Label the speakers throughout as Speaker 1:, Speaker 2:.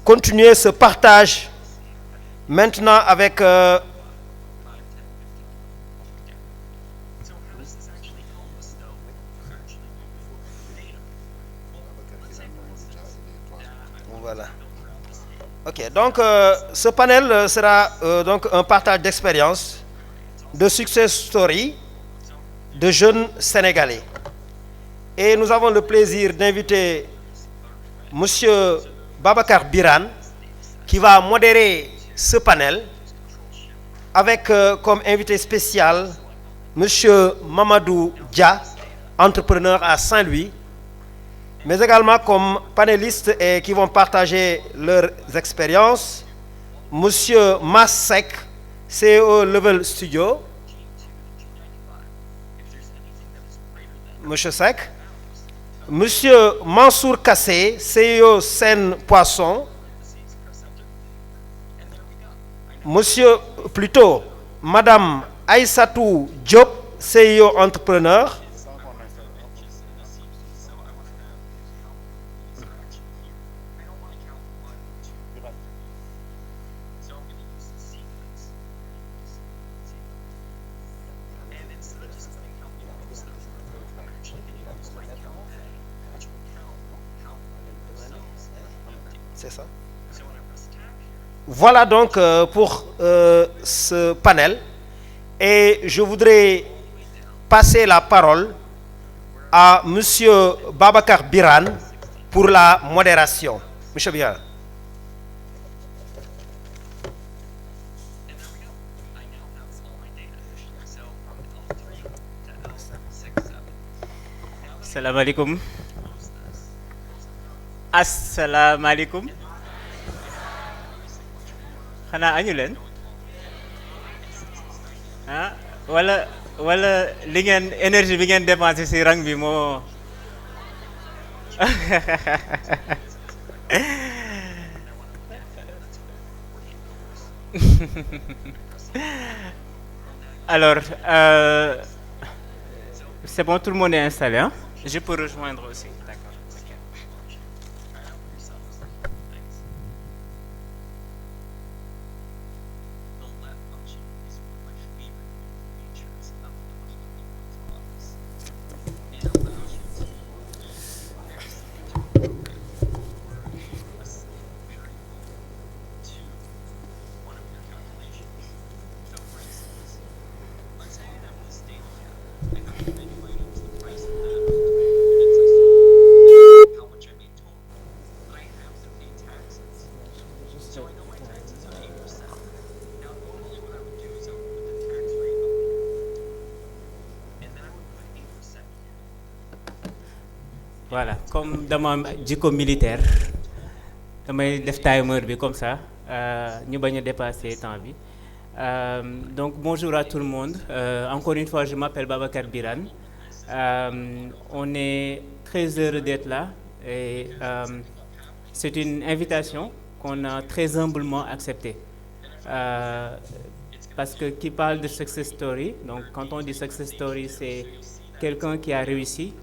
Speaker 1: continuer ce partage maintenant avec voilà. Ok, donc ce panel sera donc un partage d'expérience, de success story de jeunes Sénégalais. Et nous avons le plaisir d'inviter Monsieur Babacar Birane qui va modérer ce panel avec comme invité spécial Monsieur Mamadou Dia, entrepreneur à Saint-Louis, mais également comme panélistes et qui vont partager leurs expériences, Monsieur Massek, CEO Level Studio, Monsieur Sek, Monsieur Mansour Kassé, CEO Seine Poisson, Monsieur, plutôt, Madame Aïssatou Diop, CEO Entrepreneur, c'est ça. Voilà donc pour ce panel. Et je voudrais passer la parole à Monsieur Babacar Birane pour la modération. Monsieur Birane.
Speaker 2: Assalamu alaikum. Assalamu alaikum. Xanaa añu leen ah wala li ngeen énergie bi ngeen dépensé ci rang bi moo alors c'est bon, tout le monde est installé, hein? Je peux rejoindre aussi, d'accord. Voilà, comme dans mon jiko militaire, damay def timer bi comme ça, ñu bañ a dépasser temps bi. Donc bonjour à tout le monde. Encore une fois, je m'appelle Babacar Birane. On est très heureux d'être là et c'est une invitation qu'on a très humblement acceptée. Parce que qui parle de success story, donc quand on dit success story, c'est quelqu'un qui a réussi.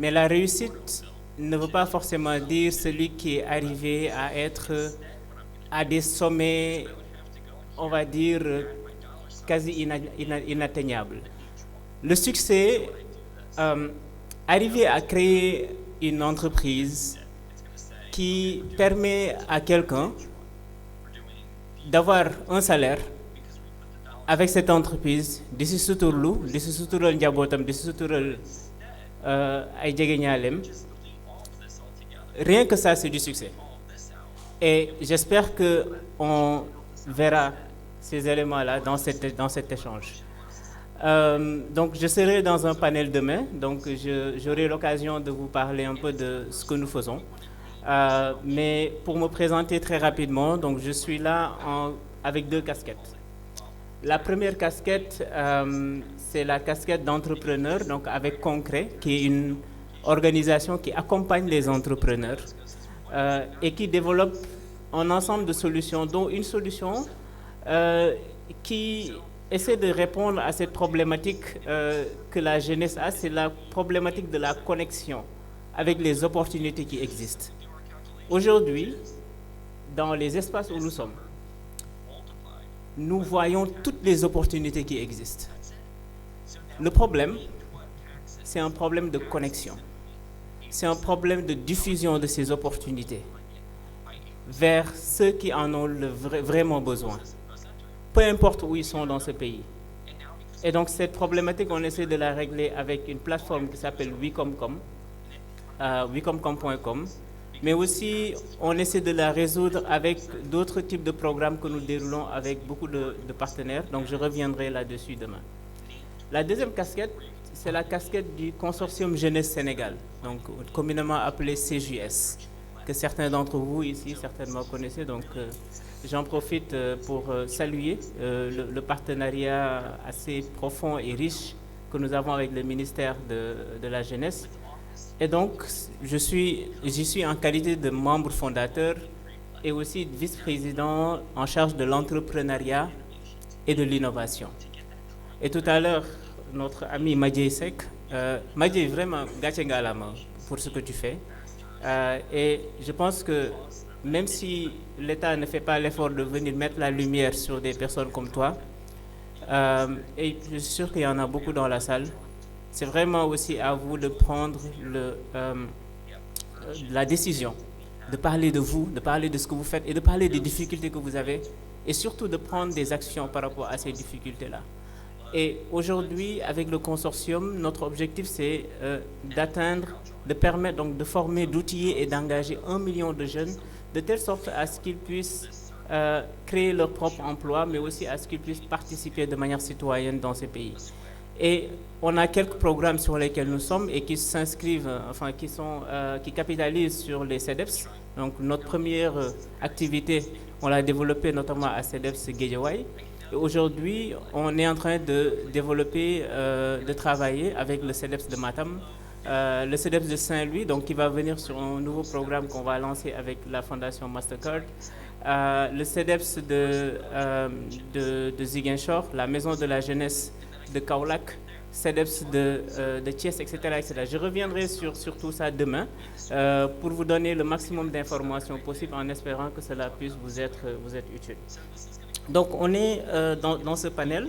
Speaker 2: Mais la réussite ne veut pas forcément dire celui qui est arrivé à être à des sommets, on va dire, quasi inatteignables. Le succès, arriver à créer une entreprise qui permet à quelqu'un d'avoir un salaire avec cette entreprise, de se suturlu, de se sutural njabootam, de se sutural ay jegeñaaleem. Rien que ça, c'est du succès. Et j'espère qu'on verra ces éléments-là dans cet échange. Donc je serai dans un panel demain, donc j'aurai l'occasion de vous parler un peu de ce que nous faisons. Mais pour me présenter très rapidement, donc je suis là avec deux casquettes. La première casquette, c'est la casquette d'entrepreneur, donc avec Concret, qui est une organisation qui accompagne les entrepreneurs et qui développe un ensemble de solutions, dont une solution qui essaie de répondre à cette problématique que la jeunesse a, c'est la problématique de la connexion avec les opportunités qui existent. Aujourd'hui, dans les espaces où nous sommes, nous voyons toutes les opportunités qui existent. Le problème, c'est un problème de connexion. C'est un problème de diffusion de ces opportunités vers ceux qui en ont vraiment besoin, peu importe où ils sont dans ce pays. Et donc cette problématique, on essaie de la régler avec une plateforme qui s'appelle Wecomcom, wecomcom.com, mais aussi on essaie de la résoudre avec d'autres types de programmes que nous déroulons avec beaucoup de partenaires, donc je reviendrai là-dessus demain. La deuxième casquette, c'est la casquette du Consortium Jeunesse Sénégal, donc communément appelé CJS, que certains d'entre vous ici certainement connaissez. Donc j'en profite pour saluer le partenariat assez profond et riche que nous avons avec le ministère de la Jeunesse. Et donc j'y suis en qualité de membre fondateur et aussi vice-président en charge de l'entrepreneuriat et de l'innovation. Et tout à l'heure, notre ami Madjé Sek, Madjé, vraiment, gatché ngalama pour ce que tu fais. Et je pense que même si l'État ne fait pas l'effort de venir mettre la lumière sur des personnes comme toi, et je suis sûr qu'il y en a beaucoup dans la salle, c'est vraiment aussi à vous de prendre la décision de parler de vous, de parler de ce que vous faites et de parler des difficultés que vous avez et surtout de prendre des actions par rapport à ces difficultés-là. Et aujourd'hui, avec le consortium, notre objectif, c'est d'atteindre, de permettre, donc de former, d'outiller et d'engager 1 million de jeunes, de telle sorte à ce qu'ils puissent créer leur propre emploi, mais aussi à ce qu'ils puissent participer de manière citoyenne dans ces pays. Et on a quelques programmes sur lesquels nous sommes et qui s'inscrivent, enfin qui capitalisent sur les CEDEPS. Donc notre première activité, on l'a développée notamment à CEDEPS Guédiawaye. Aujourd'hui, on est en train de développer, de travailler avec le CEDEPS de Matam, le CEDEPS de Saint-Louis, donc qui va venir sur un nouveau programme qu'on va lancer avec la Fondation Mastercard, le CEDEPS de Ziguinchor, la Maison de la Jeunesse de Kaolack, CEDEPS de Thiès, etc., etc. Je reviendrai sur tout ça demain pour vous donner le maximum d'informations possibles en espérant que cela puisse vous être utile. Donc on est dans ce panel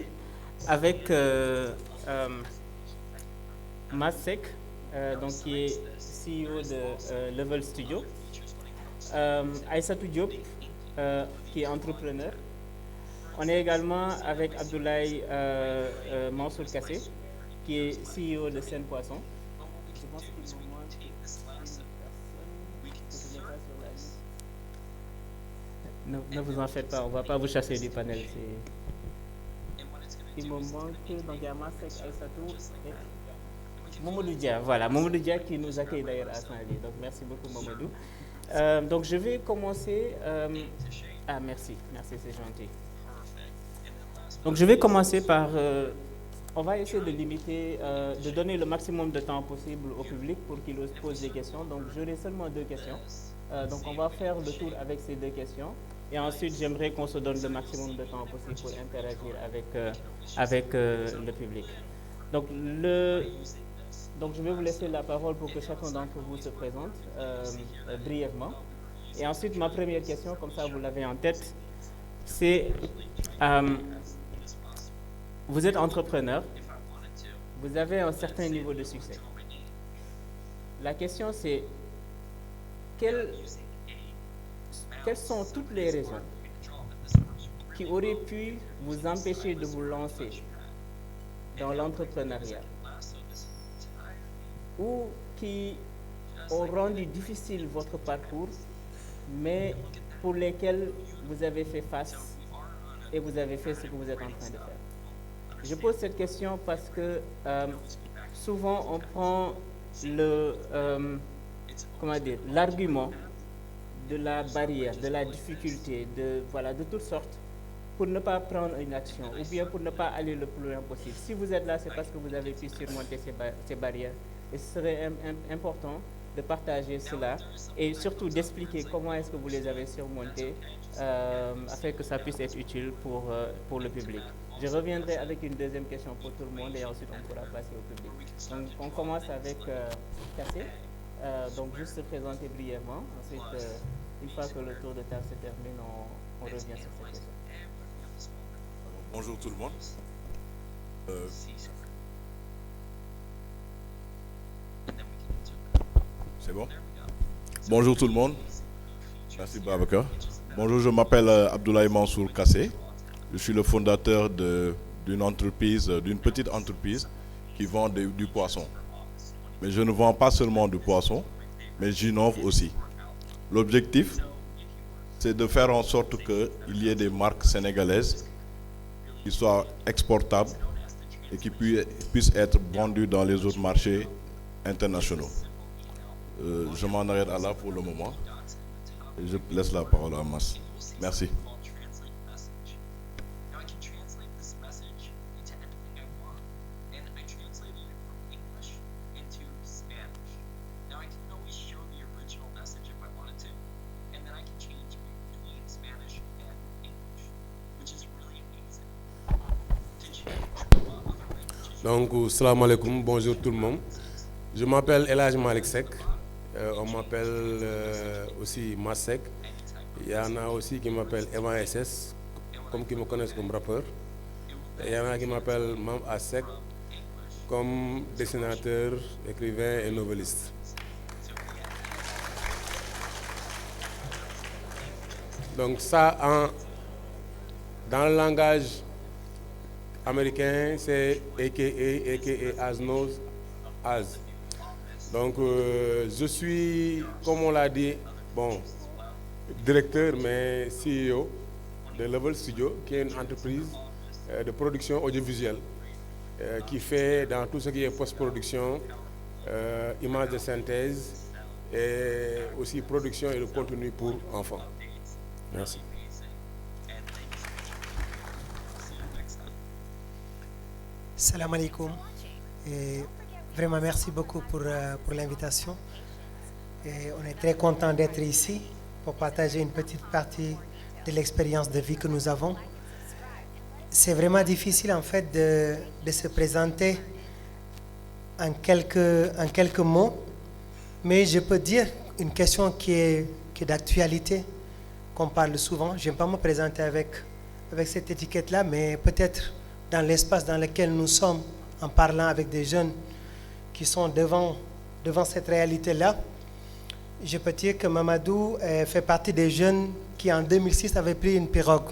Speaker 2: avec Masek, donc qui est CEO de Level Studio, Aïssatou Diop, qui est entrepreneur. On est également avec Abdoulaye Mansour Kassé, qui est CEO de Seine Poisson. Je pense qu'il me manque une personne que je n'ai pas sur la liste. Ne vous en faites pas, on ne va pas vous chasser du panel. Il me manque, donc il y a Masek, Aïssatou et Mamadou Dia. Voilà, Mamadou Dia qui nous accueille d'ailleurs à Saint-Louis. Donc merci beaucoup Mamadou. Donc je vais commencer. Merci, c'est gentil. Donc je vais commencer par, on va essayer de limiter, de donner le maximum de temps possible au public pour qu'il pose des questions. Donc j'aurai seulement 2 questions. Donc on va faire le tour avec ces 2 questions. Et ensuite j'aimerais qu'on se donne le maximum de temps possible pour interagir avec le public. Donc je vais vous laisser la parole pour que chacun d'entre vous se présente brièvement. Et ensuite ma première question, comme ça vous l'avez en tête, c'est... vous êtes entrepreneur, vous avez un certain niveau de succès. La question c'est, quelles sont toutes les raisons qui auraient pu vous empêcher de vous lancer dans l'entrepreneuriat ou qui ont rendu difficile votre parcours, mais pour lesquels vous avez fait face et vous avez fait ce que vous êtes en train de faire? Je pose cette question parce que souvent on prend l'argument de la barrière, de la difficulté, de toutes sortes, pour ne pas prendre une action ou bien pour ne pas aller le plus loin possible. Si vous êtes là, c'est parce que vous avez pu surmonter ces barrières. Et ce serait important de partager cela et surtout d'expliquer comment est-ce que vous les avez surmontées afin que ça puisse être utile pour le public. Je reviendrai avec une deuxième question pour tout le monde et ensuite on pourra passer au public. Donc on commence avec Kassé. Donc juste se présenter brièvement. Ensuite Une fois que le tour de table se termine, on revient sur cette question.
Speaker 3: Bonjour tout le monde. C'est bon? Bonjour tout le monde. Merci Babacar. Bonjour, je m'appelle Abdoulaye Mansour Kassé. Je suis le fondateur d'une petite entreprise qui vend du poisson. Mais je ne vends pas seulement du poisson, mais j'innove aussi. L'objectif, c'est de faire en sorte qu'il y ait des marques sénégalaises qui soient exportables et qui puissent être vendues dans les autres marchés internationaux. Je m'en arrête à là pour le moment et je laisse la parole à Mas. Merci.
Speaker 4: Donc, salam alaikum, bonjour tout le monde. Je m'appelle Elhaj Malik Seck. On m'appelle aussi Masek. Il y en a aussi qui m'appellent Evan SS, comme qui me connaissent comme rappeur. Et il y en a qui m'appellent Mam Asek, comme dessinateur, écrivain et novelliste. Donc ça, dans le langage américain, c'est aka as knows as. Donc je suis, comme on l'a dit, directeur mais CEO de Level Studio, qui est une entreprise de production audiovisuelle qui fait dans tout ce qui est post-production, images de synthèse et aussi production et de contenu pour enfants. Merci.
Speaker 5: Salam alaikum. Et vraiment merci beaucoup pour l'invitation. Et on est très content d'être ici pour partager une petite partie de l'expérience de vie que nous avons. C'est vraiment difficile en fait de se présenter en quelques mots, mais je peux dire une question qui est d'actualité, qu'on parle souvent. Je n'aime pas me présenter avec cette étiquette-là, mais peut-être dans l'espace dans lequel nous sommes, en parlant avec des jeunes qui sont devant cette réalité-là. Je peux dire que Mamadou fait partie des jeunes qui en 2006 avaient pris une pirogue.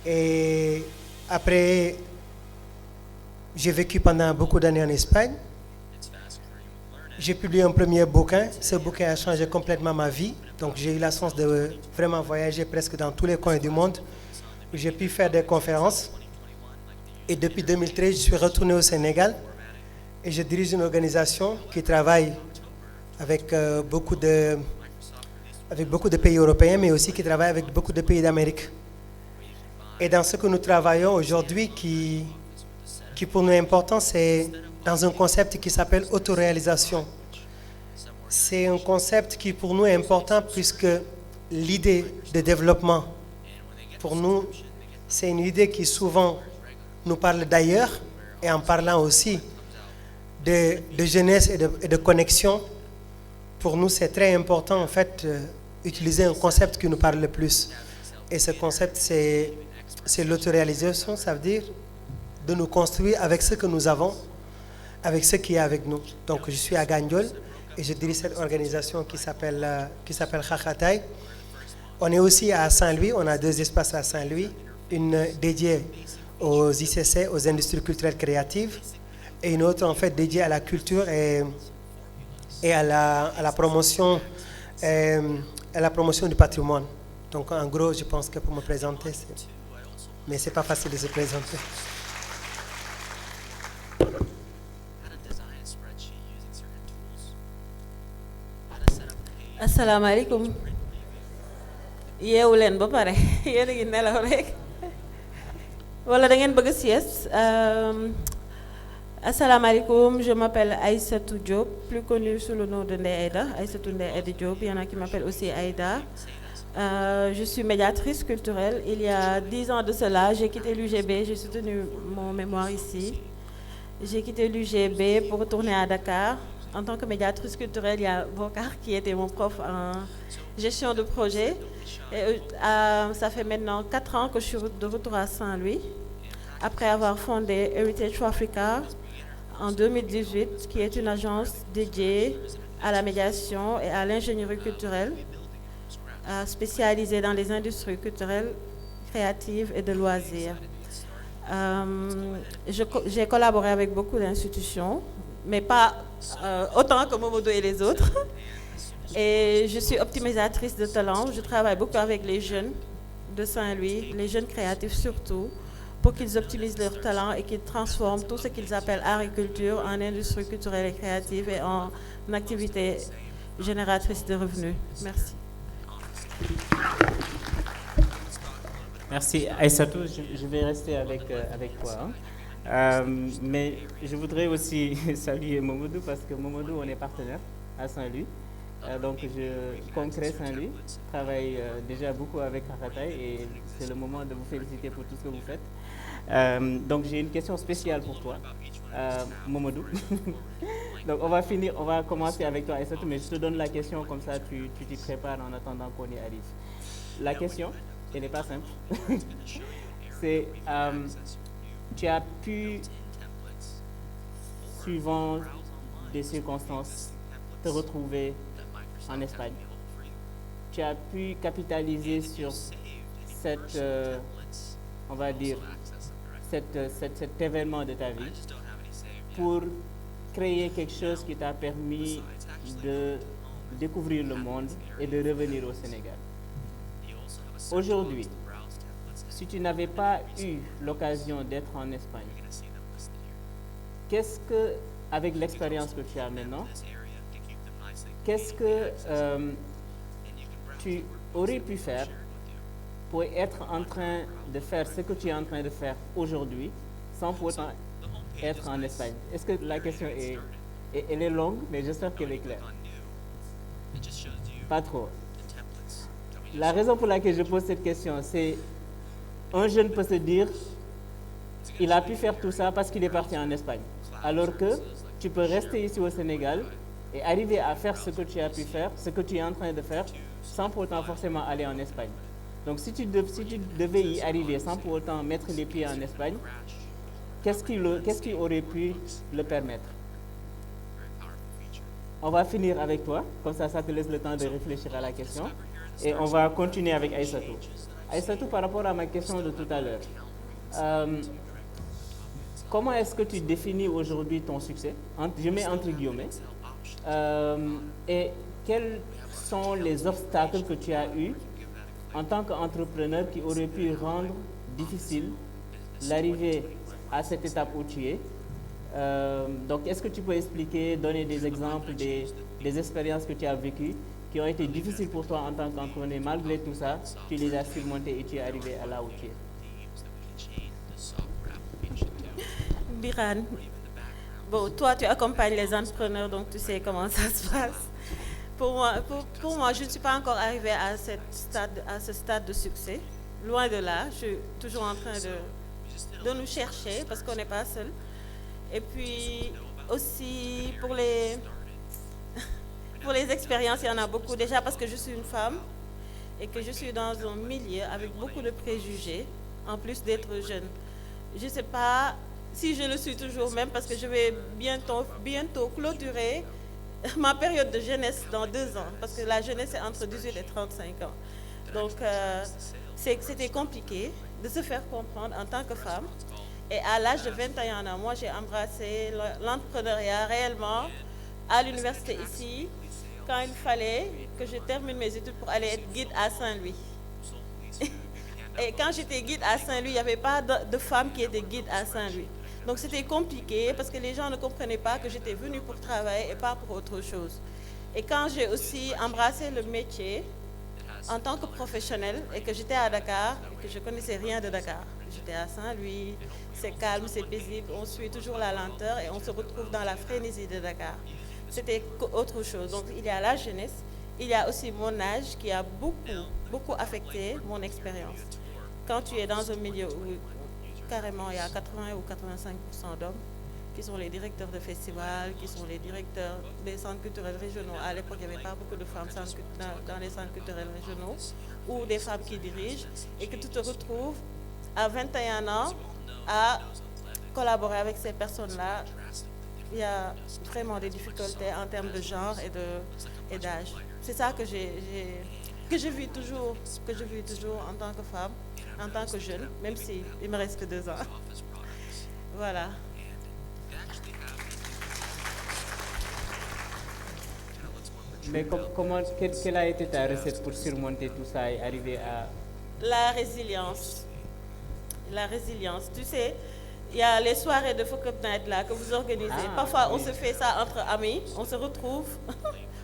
Speaker 5: Et après, j'ai vécu pendant beaucoup d'années en Espagne. J'ai publié un premier bouquin. Ce bouquin a changé complètement ma vie. Donc j'ai eu la chance de vraiment voyager presque dans tous les coins du monde. J'ai pu faire des conférences. Et depuis 2013, je suis retourné au Sénégal et je dirige une organisation qui travaille avec beaucoup de pays européens, mais aussi qui travaille avec beaucoup de pays d'Amérique. Et dans ce que nous travaillons aujourd'hui, qui pour nous est important, c'est dans un concept qui s'appelle autoréalisation. C'est un concept qui pour nous est important puisque l'idée de développement, pour nous, c'est une idée qui souvent nous parle d'ailleurs, et en parlant aussi de jeunesse et de connexion. Pour nous, c'est très important en fait utiliser un concept qui nous parle le plus. Et ce concept, c'est l'autoréalisation, ça veut dire de nous construire avec ce que nous avons, avec ce qui est avec nous. Donc je suis à Gandiol et je dirige cette organisation qui s'appelle Khakhatay. On est aussi à Saint-Louis, on a 2 espaces à Saint-Louis, une dédiée aux ICC, aux industries culturelles créatives, et une autre en fait dédiée à la culture et à la promotion du patrimoine. Donc en gros, je pense que pour me présenter, mais c'est pas facile de se présenter.
Speaker 6: Assalamu alaikum. Yeewu leen ba pare yéen a ngi nelaw rek wala da ngeen bëgg sieste. Assalamu alaikum, je m'appelle Aïssatou Diop, plus connue sous le nom de Ndeye Aïda, Aïssatou Ndeye Aïda Diop. Il y en a qui m'appellent aussi Aïda. Je suis médiatrice culturelle. Il y a 10 ans de cela, j'ai quitté l'UGB, j'ai soutenu mon mémoire ici. J'ai quitté l'UGB pour retourner à Dakar. En tant que médiatrice culturelle, il y a Bokar qui était mon prof en gestion de projet. Et, ça fait maintenant 4 ans que je suis de retour à Saint-Louis, après avoir fondé Heritage for Africa en 2018, qui est une agence dédiée à la médiation et à l'ingénierie culturelle, spécialisée dans les industries culturelles, créatives et de loisirs. J'ai collaboré avec beaucoup d'institutions, mais pas autant que Momodo et les autres. Et je suis optimisatrice de talent. Je travaille beaucoup avec les jeunes de Saint-Louis, les jeunes créatifs surtout, pour qu'ils optimisent leur talent et qu'ils transforment tout ce qu'ils appellent art et culture en industrie culturelle et créative et en activité génératrice de revenus. Merci.
Speaker 2: Merci Aïssatou, je vais rester avec toi. Hein. Mais je voudrais aussi saluer Momodou parce que Momodou, on est partenaire à Saint-Louis. Donc Concret Saint-Louis travaille déjà beaucoup avec Hakataï et c'est le moment de vous féliciter pour tout ce que vous faites. Donc j'ai une question spéciale pour toi, Momodou. Donc on va commencer avec toi Aïssatou, mais je te donne la question comme ça tu t'y prépares en attendant qu'on y arrive. La question, elle n'est pas simple. C'est, tu as pu, suivant des circonstances, te retrouver en Espagne. Tu as pu capitaliser sur cette, on va dire, cet événement de ta vie pour créer quelque chose qui t'a permis de découvrir le monde et de revenir au Sénégal. Aujourd'hui, si tu n'avais pas eu l'occasion d'être en Espagne, qu'est-ce que, avec l'expérience que tu as maintenant, qu'est-ce que tu aurais pu faire pour être en train de faire ce que tu es en train de faire aujourd'hui sans pour autant être en Espagne? Est-ce que la question elle est longue, mais j'espère qu'elle est claire. Pas trop. La raison pour laquelle je pose cette question, c'est un jeune peut se dire il a pu faire tout ça parce qu'il est parti en Espagne. Alors que tu peux rester ici au Sénégal et arriver à faire ce que tu as pu faire, ce que tu es en train de faire, sans pour autant forcément aller en Espagne. Donc si tu devais y arriver sans pour autant mettre les pieds en Espagne, qu'est-ce qui aurait pu le permettre? On va finir avec toi, comme ça te laisse le temps de réfléchir à la question. Et on va continuer avec Aïssatou. Aïssatou, par rapport à ma question de tout à l'heure, comment est-ce que tu définis aujourd'hui ton succès? Je mets entre guillemets. Et quels sont les obstacles que tu as eus en tant qu'entrepreneur qui auraient pu rendre difficile l'arrivée à cette étape où tu es? Donc, est-ce que tu peux expliquer, donner des exemples des expériences que tu as vécues qui ont été difficiles pour toi en tant qu'entrepreneur, malgré tout ça, tu les as surmontées et tu es arrivé à là où tu es?
Speaker 6: Biran, bon, toi tu accompagnes les entrepreneurs, donc tu sais comment ça se passe. Pour moi, je ne suis pas encore arrivée à ce stade de succès. Loin de là, je suis toujours en train de nous chercher parce qu'on n'est pas seul. Et puis aussi pour les expériences, il y en a beaucoup. Déjà parce que je suis une femme et que je suis dans un milieu avec beaucoup de préjugés, en plus d'être jeune. Je ne sais pas si je le suis toujours, même parce que je vais bientôt clôturer ma période de jeunesse dans 2 ans, parce que la jeunesse est entre 18 et 35 ans. Donc c'était compliqué de se faire comprendre en tant que femme. Et à l'âge de 21 ans, moi j'ai embrassé l'entrepreneuriat réellement à l'université ici, quand il fallait que je termine mes études pour aller être guide à Saint-Louis. Et quand j'étais guide à Saint-Louis, il n'y avait pas de femmes qui étaient guides à Saint-Louis. Donc c'était compliqué parce que les gens ne comprenaient pas que j'étais venue pour travailler et pas pour autre chose. Et quand j'ai aussi embrassé le métier en tant que professionnelle et que j'étais à Dakar et que je ne connaissais rien de Dakar, j'étais à Saint-Louis, c'est calme, c'est paisible, on suit toujours la lenteur et on se retrouve dans la frénésie de Dakar. C'était autre chose. Donc il y a la jeunesse, il y a aussi mon âge qui a beaucoup affecté mon expérience. Quand tu es dans un milieu où carrément il y a 80 ou 85% d'hommes qui sont les directeurs de festivals, qui sont les directeurs des centres culturels régionaux. À l'époque, il n'y avait pas beaucoup de femmes dans les centres culturels régionaux, ou des femmes qui dirigent, et que tu te retrouves à 21 ans à collaborer avec ces personnes-là. Il y a vraiment des difficultés en termes de genre et d'âge. C'est ça que je vis toujours en tant que femme, en tant que jeune, même si il me reste que 2 ans. Voilà.
Speaker 2: Mais quelle a été ta recette pour surmonter tout ça et arriver à...
Speaker 6: La résilience. La résilience. Tu sais, il y a les soirées de Fuck Up Night là que vous organisez. Parfois, on se fait ça entre amis, on se retrouve,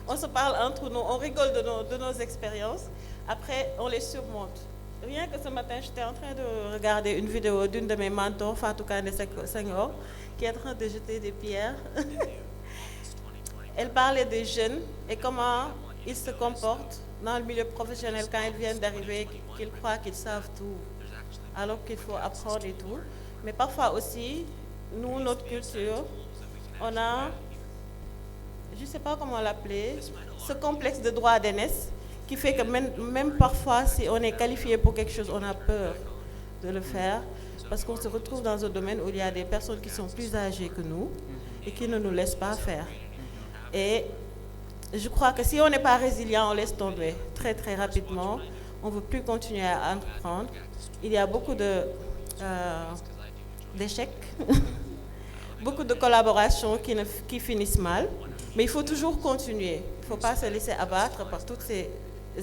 Speaker 6: on se parle entre nous, on rigole de nos expériences. Après, on les surmonte. Rien que ce matin, j'étais en train de regarder une vidéo d'une de mes mentors, Fatou Kane Senghor, qui est en train de jeter des pierres. Elle parlait des jeunes et comment ils se comportent dans le milieu professionnel quand ils viennent d'arriver, qu'ils croient qu'ils savent tout, alors qu'il faut apprendre et tout. Mais parfois aussi, nous, notre culture, on a, je ne sais pas comment l'appeler, ce complexe de droit d'aînesse qui fait que même parfois, si on est qualifié pour quelque chose, on a peur de le faire parce qu'on se retrouve dans un domaine où il y a des personnes qui sont plus âgées que nous et qui ne nous laissent pas faire. Et je crois que si on n'est pas résilient, on laisse tomber très très rapidement. On ne veut plus continuer à entreprendre. Il y a beaucoup d'échecs, beaucoup de collaborations qui finissent mal. Mais il faut toujours continuer. Il ne faut pas se laisser abattre par toutes ces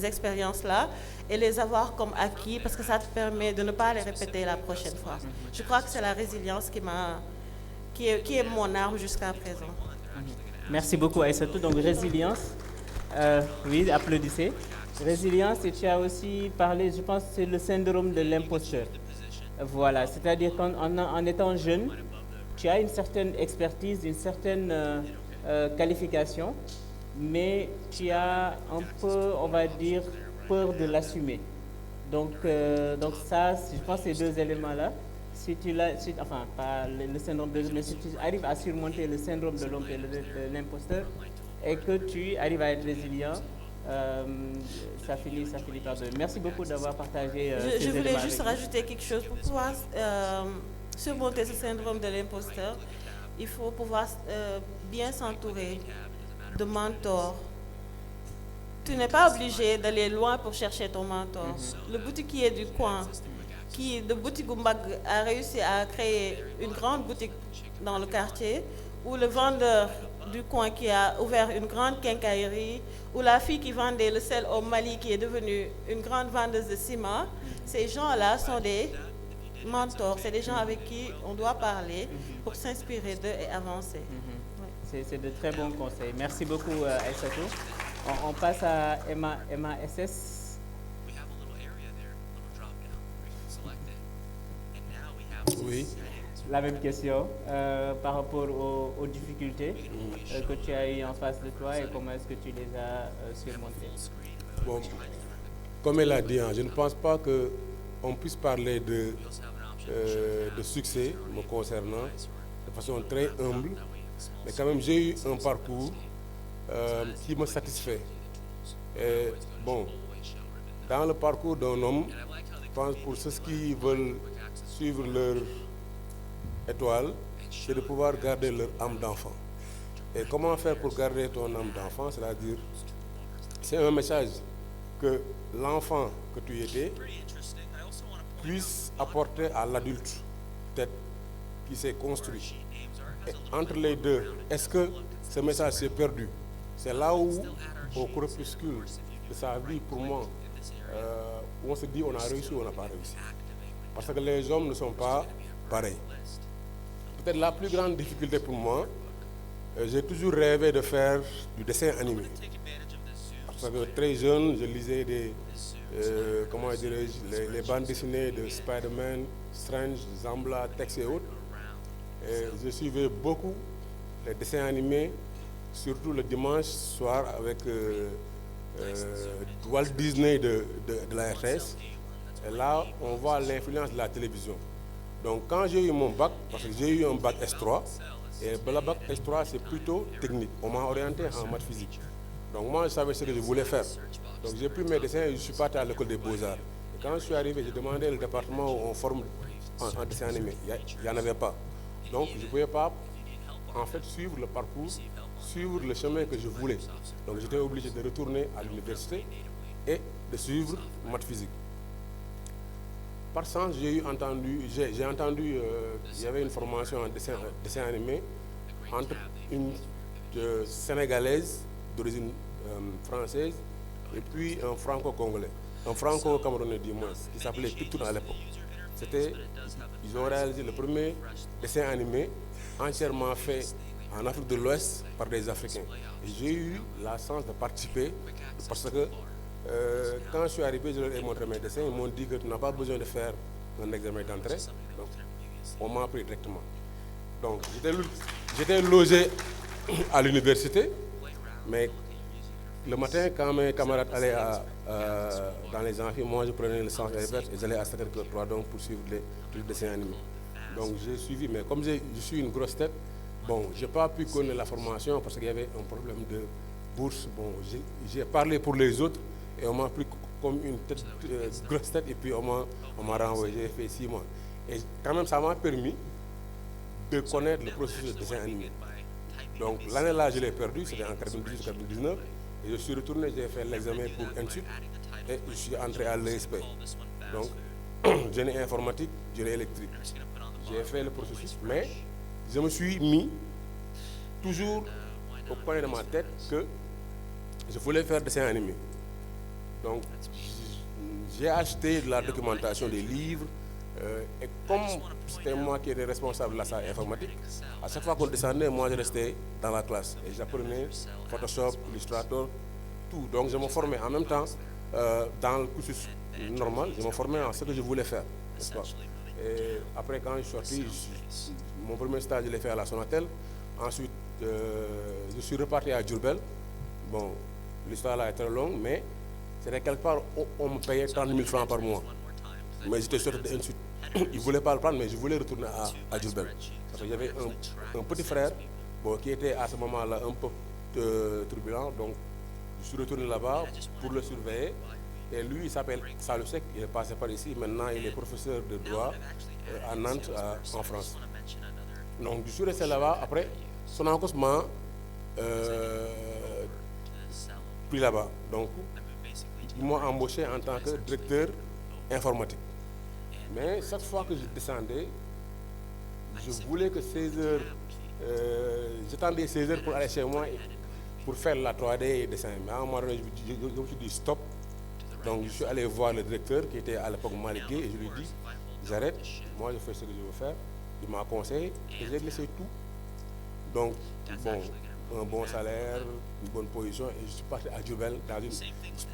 Speaker 6: expériences-là et les avoir comme acquis parce que ça te permet de ne pas les répéter la prochaine fois. Je crois que c'est la résilience qui est mon arme jusqu'à présent.
Speaker 2: Merci beaucoup Aïssatou. Donc résilience, oui, applaudissez. Résilience, et tu as aussi parlé, je pense, c'est le syndrome de l'imposteur. Voilà, c'est-à-dire qu'en étant jeune, tu as une certaine expertise, une certaine qualification, mais tu as un peu, on va dire, peur de l'assumer. Donc ça, je pense que ces 2 éléments-là, enfin, pas le syndrome de l'homme, mais si tu arrives à surmonter le syndrome de l'homme et de l'imposteur, et que tu arrives à être résilient, ça finit par bien. Merci beaucoup d'avoir partagé ces
Speaker 6: Je voulais
Speaker 2: éléments
Speaker 6: juste
Speaker 2: avec nous.
Speaker 6: rajouter quelque chose. Pour pouvoir surmonter ce syndrome de l'imposteur, il faut pouvoir bien s'entourer de mentors. Tu n'es pas obligé d'aller loin pour chercher ton mentor. Le boutiquier du coin, qui de boutique Goumbag a réussi à créer une grande boutique dans le quartier, ou le vendeur du coin qui a ouvert une grande quincaillerie, ou la fille qui vendait le sel au Mali qui est devenue une grande vendeuse de ciment, ces gens-là sont des mentors, c'est des gens avec qui on doit parler pour s'inspirer d'eux et avancer.
Speaker 2: C'est de très bons conseils. Merci beaucoup Aïssatou. On passe à Emma SS.
Speaker 4: Oui.
Speaker 2: La même question par rapport aux difficultés que tu as eues en face de toi et comment est-ce que tu les as surmontées.
Speaker 4: Bon, comme elle a dit, je ne pense pas qu'on puisse parler de succès me concernant de façon très humble, mais quand même j'ai eu un parcours qui me satisfait. Et bon, dans le parcours d'un homme, je pense pour ceux qui veulent suivre leur étoile, c'est de pouvoir garder leur âme d'enfant. Et comment faire pour garder ton âme d'enfant? C'est-à-dire, c'est un message que l'enfant que tu étais puisse apporter à l'adulte, peut-être, qui s'est construit. Et entre les deux, est-ce que ce message s'est perdu? C'est là où, au crépuscule de sa vie, pour moi, où on se dit on a réussi ou on n'a pas réussi. Parce que les hommes ne sont pas pareils. Peut-être la plus grande difficulté pour moi, j'ai toujours rêvé de faire du dessin animé. Parce que très jeune, je lisais les bandes dessinées de Spider-Man, Strange, Zambla, Tex et autres. Et je suivais beaucoup les dessins animés, surtout le dimanche soir avec Walt Disney de la RTS. Et là, on voit l'influence de la télévision. Donc quand j'ai eu mon bac, parce que j'ai eu un bac S3, Et le bac S3, c'est plutôt technique. On m'a orienté en maths physique. Donc moi, je savais ce que je voulais faire. Donc j'ai pris mes dessins et je suis parti à l'école des Beaux-Arts. Et quand je suis arrivé, j'ai demandé le département où on forme en dessin animé. Il n'y en avait pas. Donc je ne pouvais pas en fait suivre le parcours, suivre le chemin que je voulais. Donc j'étais obligé de retourner à l'université et de suivre maths physique. Par sens, j'ai entendu, il y avait une formation en dessin animé entre une Sénégalaise d'origine française et puis un franco-congolais, un franco-camerounais du moins, qui s'appelait Pictoun à l'époque. Ils ont réalisé le premier dessin animé entièrement fait en Afrique de l'Ouest par des Africains. Et j'ai eu la chance de participer parce que quand je suis arrivé, je leur ai montré mes dessins, ils m'ont dit que tu n'as pas besoin de faire un examen d'entrée, donc on m'a pris directement. Donc j'étais logé à l'université, mais le matin, quand mes camarades allaient dans les amphis, moi je prenais le sens inverse et j'allais à Sacré-Cœur 3 donc pour suivre les dessins animés. Donc j'ai suivi, mais comme je suis une grosse tête, bon, je n'ai pas pu connaître la formation parce qu'il y avait un problème de bourse. Bon, j'ai parlé pour les autres et on m'a pris comme une grosse tête et puis on m'a renvoyé. J'ai fait 6 mois. Et quand même, ça m'a permis de connaître le processus de dessin animé. Donc l'année-là, je l'ai perdu, c'était en 98-99. Et je suis retourné, j'ai fait l'examen pour Ensuite et je suis entré à l'ESP. Donc, génie informatique, génie électrique. J'ai fait le processus, mais je me suis mis toujours au coin de ma tête que je voulais faire dessin animé. Donc, j'ai acheté de la documentation, des livres, et comme c'était moi qui étais responsable de la salle informatique, à chaque fois qu'on descendait, moi je restais dans la classe et j'apprenais Photoshop, Illustrator, tout. Donc je me formais en même temps dans le cursus normal, je me formais en ce que je voulais faire. Et après, quand je suis sorti, mon premier stage je l'ai fait à la Sonatel. Ensuite, je suis reparti à Diourbel. Bon, l'histoire là est très longue, mais c'était quelque part où on me payait 30 000 francs par mois. Mais j'étais sorti d'Ensuite. Ils ne voulaient pas le prendre, mais je voulais retourner à Diourbel. Parce que j'avais un petit frère bon, qui était à ce moment-là un peu turbulent. Donc, je suis retourné là-bas pour le surveiller. Et lui, il s'appelle Salou Seck, il est passé par ici. Maintenant, il est professeur de droit à Nantes, en France. Donc, je suis resté là-bas. Après, Sonacos m'a pris là-bas. Donc, ils m'ont embauché en tant que directeur informatique. Mais chaque fois que je descendais, je voulais que 16 heures, j'attendais 16 heures pour aller chez moi pour faire la 3D et dessin. Mais à un moment donné, je me suis dit stop. Donc je suis allé voir le directeur qui était à l'époque Malick Gueye et je lui ai dit j'arrête, moi je fais ce que je veux faire. Il m'a conseillé et j'ai laissé tout. Donc bon, un bon salaire, une bonne position et je suis parti à Diourbel,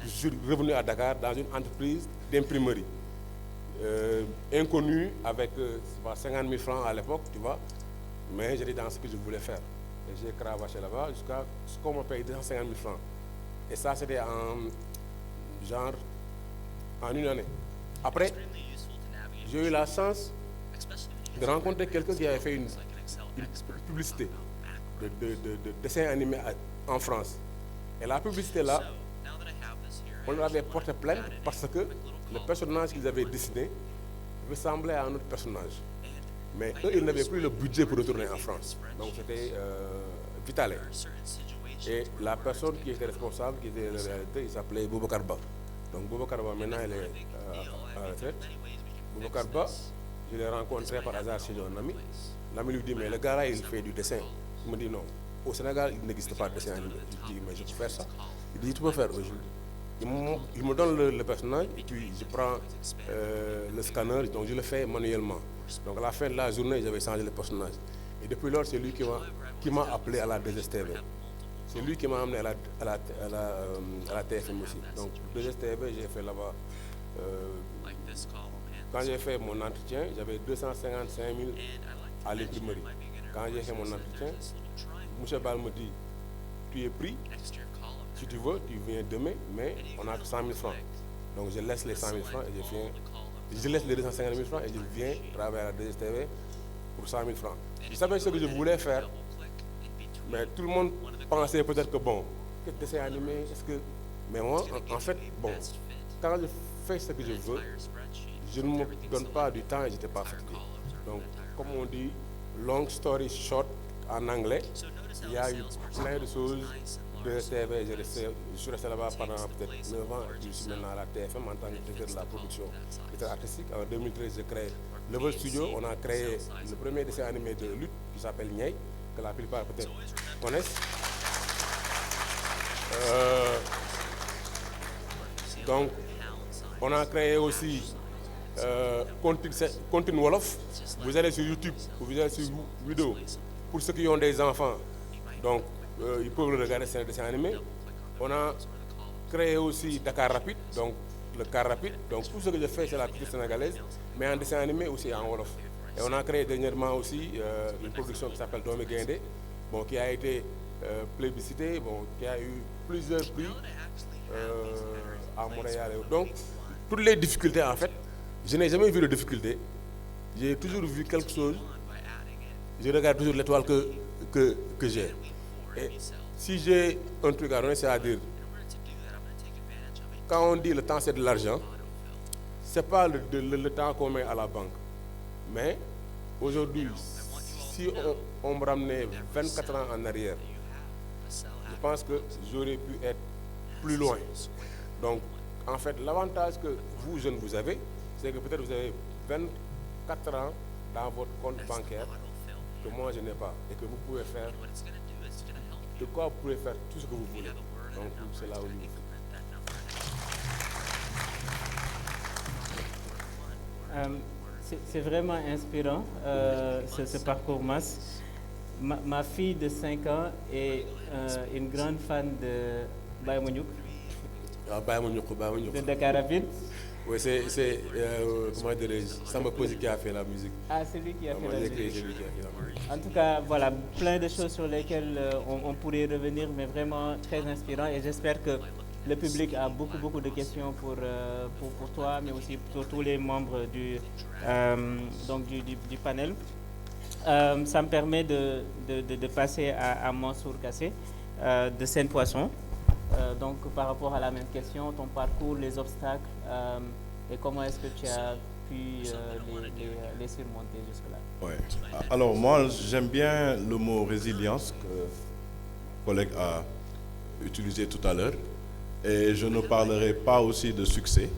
Speaker 4: je suis revenu à Dakar dans une entreprise d'imprimerie. Inconnu avec 50 000 francs à l'époque, tu vois, mais j'étais dans ce que je voulais faire. Et j'ai cravaché là-bas jusqu'à ce qu'on me paye 250 000 francs. Et ça, c'était en une année. Après, j'ai eu la chance de rencontrer quelqu'un qui avait fait une publicité de dessin animé en France. Et la publicité là, on leur avait porté plainte parce que le personnage qu'ils avaient dessiné ressemblait à un autre personnage. Mais eux, ils n'avaient plus le budget pour retourner en France. Donc c'était Vitale. Et la personne qui était responsable, qui était la réalité, il s'appelait Boubacar Ba. Donc Boubacar Ba, maintenant, il est à la retraite. Boubacar Ba, je l'ai rencontré par hasard chez un ami. L'ami lui dit, mais le gars là, il fait du dessin. Il me dit non. Au Sénégal, il n'existe pas de dessin animé. Je dis, mais je peux faire ça. Il dit, tu peux faire aujourd'hui. Il me donne le personnage et puis je prends le scanner, donc je le fais manuellement. Donc à la fin de la journée, j'avais changé le personnage. Et depuis lors, c'est lui qui m'a appelé à la 2STV. C'est lui qui m'a amené à la TFM aussi. Donc 2STV, j'ai fait là-bas. Quand j'ai fait mon entretien, j'avais 255 000 à l'imprimerie. Quand j'ai fait mon entretien, M. Bal me dit, tu es pris. Si tu veux, tu viens demain, mais on a que 100 000 francs. Donc je laisse les 100 000 francs et je laisse les 250 000 francs et je viens travailler à la 2STV pour 100 000 francs. Je savais ce que je voulais faire, mais tout le monde pensait peut-être que bon, que dessin animé, est-ce que... Mais moi, en fait, bon, quand je fais ce que je veux, je ne me donne pas du temps et je n'étais pas fatigué. Donc, comme on dit, long story short en anglais, il y a eu plein de choses de TV. Je suis resté là-bas pendant peut-être 9 ans. Je suis maintenant à la TFM en tant que directeur de la production artistique. En 2013, j'ai créé Level Studio. On a créé le premier dessin animé de lutte qui s'appelle Niay, que la plupart peut-être connaissent. Donc, on a créé aussi Continue Wolof. Vous allez sur YouTube, vous allez sur vidéo. Pour ceux qui ont des enfants, donc ils peuvent regarder ces dessins animés. On a créé aussi Dakar Rapide, donc le car rapide. Donc tout ce que je fais, c'est la culture sénégalaise, mais en dessin animé aussi en Wolof. Et on a créé dernièrement aussi une production qui s'appelle Doomi Gaindé, bon, qui a été plébiscitée, bon, qui a eu plusieurs prix à Montréal. Donc, toutes les difficultés, en fait, je n'ai jamais vu de difficultés. J'ai toujours vu quelque chose. Je regarde toujours l'étoile que j'ai. Et si j'ai un truc à donner, c'est-à-dire, quand on dit le temps c'est de l'argent, ce n'est pas le temps qu'on met à la banque. Mais aujourd'hui, si on me ramenait 24 ans en arrière, je pense que j'aurais pu être plus loin. Donc, en fait, l'avantage que vous, jeunes, vous avez, c'est que peut-être vous avez 24 ans dans votre compte bancaire que moi, je n'ai pas. Et que vous pouvez faire, de quoi vous pouvez faire tout ce que vous voulez. Donc, c'est là où il faut.
Speaker 2: C'est vraiment inspirant, ce parcours masse. Ma fille de 5 ans est une grande fan de Baye Mouniouk. De Dakar Rapide.
Speaker 4: Oui, c'est comment dirais-je, Samba Kosi qui a fait la musique.
Speaker 2: Ah, c'est lui qui a fait la musique. En tout cas, voilà, plein de choses sur lesquelles on pourrait revenir, mais vraiment très inspirant. Et j'espère que le public a beaucoup de questions pour toi, mais aussi pour tous les membres du panel. Ça me permet de passer à Mansour Kassé de Seine-Poisson. Donc par rapport à la même question, ton parcours, les obstacles et comment est-ce que tu as pu les surmonter jusque-là?
Speaker 3: Ouais. Alors moi j'aime bien le mot résilience que le collègue a utilisé tout à l'heure. Et je ne parlerai pas aussi de succès,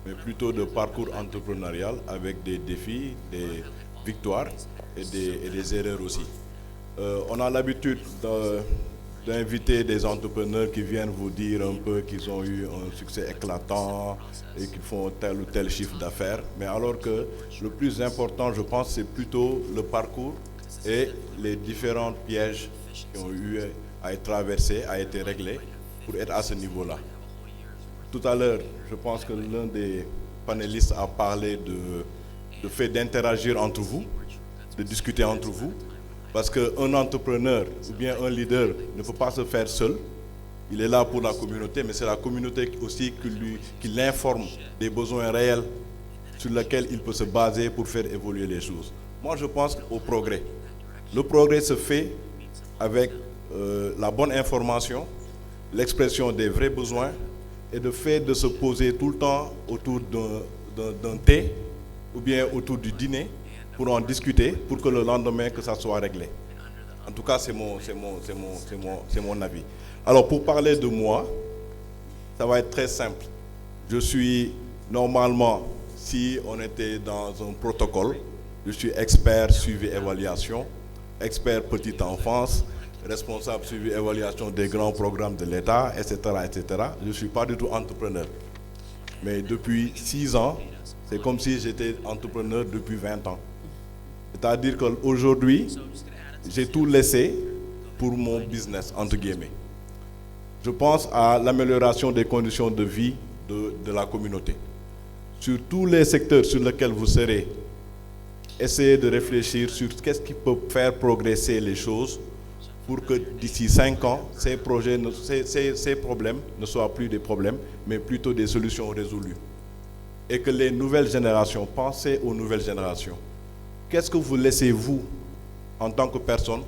Speaker 3: mais plutôt de parcours entrepreneurial avec des défis, des victoires et des erreurs aussi. On a l'habitude d'inviter des entrepreneurs qui viennent vous dire un peu qu'ils ont eu un succès éclatant et qu'ils font tel ou tel chiffre d'affaires. Mais alors que le plus important, je pense, c'est plutôt le parcours et les différents pièges qui ont eu à être traversés, à être réglés, pour être à ce niveau-là. Tout à l'heure, je pense que l'un des panélistes a parlé de fait d'interagir entre vous, de discuter entre vous, parce qu'un entrepreneur ou bien un leader ne peut pas se faire seul. Il est là pour la communauté, mais c'est la communauté aussi qui l'informe des besoins réels sur lesquels il peut se baser pour faire évoluer les choses. Moi, je pense au progrès. Le progrès se fait avec la bonne information, l'expression des vrais besoins et le fait de se poser tout le temps autour d'un thé ou bien autour du dîner pour en discuter pour que le lendemain que ça soit réglé. En tout cas, c'est mon avis. Alors pour parler de moi, ça va être très simple. Je suis normalement, si on était dans un protocole, je suis expert suivi évaluation, expert petite enfance, responsable suivi évaluation des grands programmes de l'État, etc., etc. Je ne suis pas du tout entrepreneur. Mais depuis 6 ans, c'est comme si j'étais entrepreneur depuis 20 ans. C'est-à-dire qu'aujourd'hui, j'ai tout laissé pour mon business, entre guillemets. Je pense à l'amélioration des conditions de vie de la communauté. Sur tous les secteurs sur lesquels vous serez, essayez de réfléchir sur qu'est-ce qui peut faire progresser les choses pour que d'ici 5 ans, ces problèmes ne soient plus des problèmes, mais plutôt des solutions résolues. Et que les nouvelles générations, pensez aux nouvelles générations. qu'est-ce que vous laissez, vous, en tant que personne,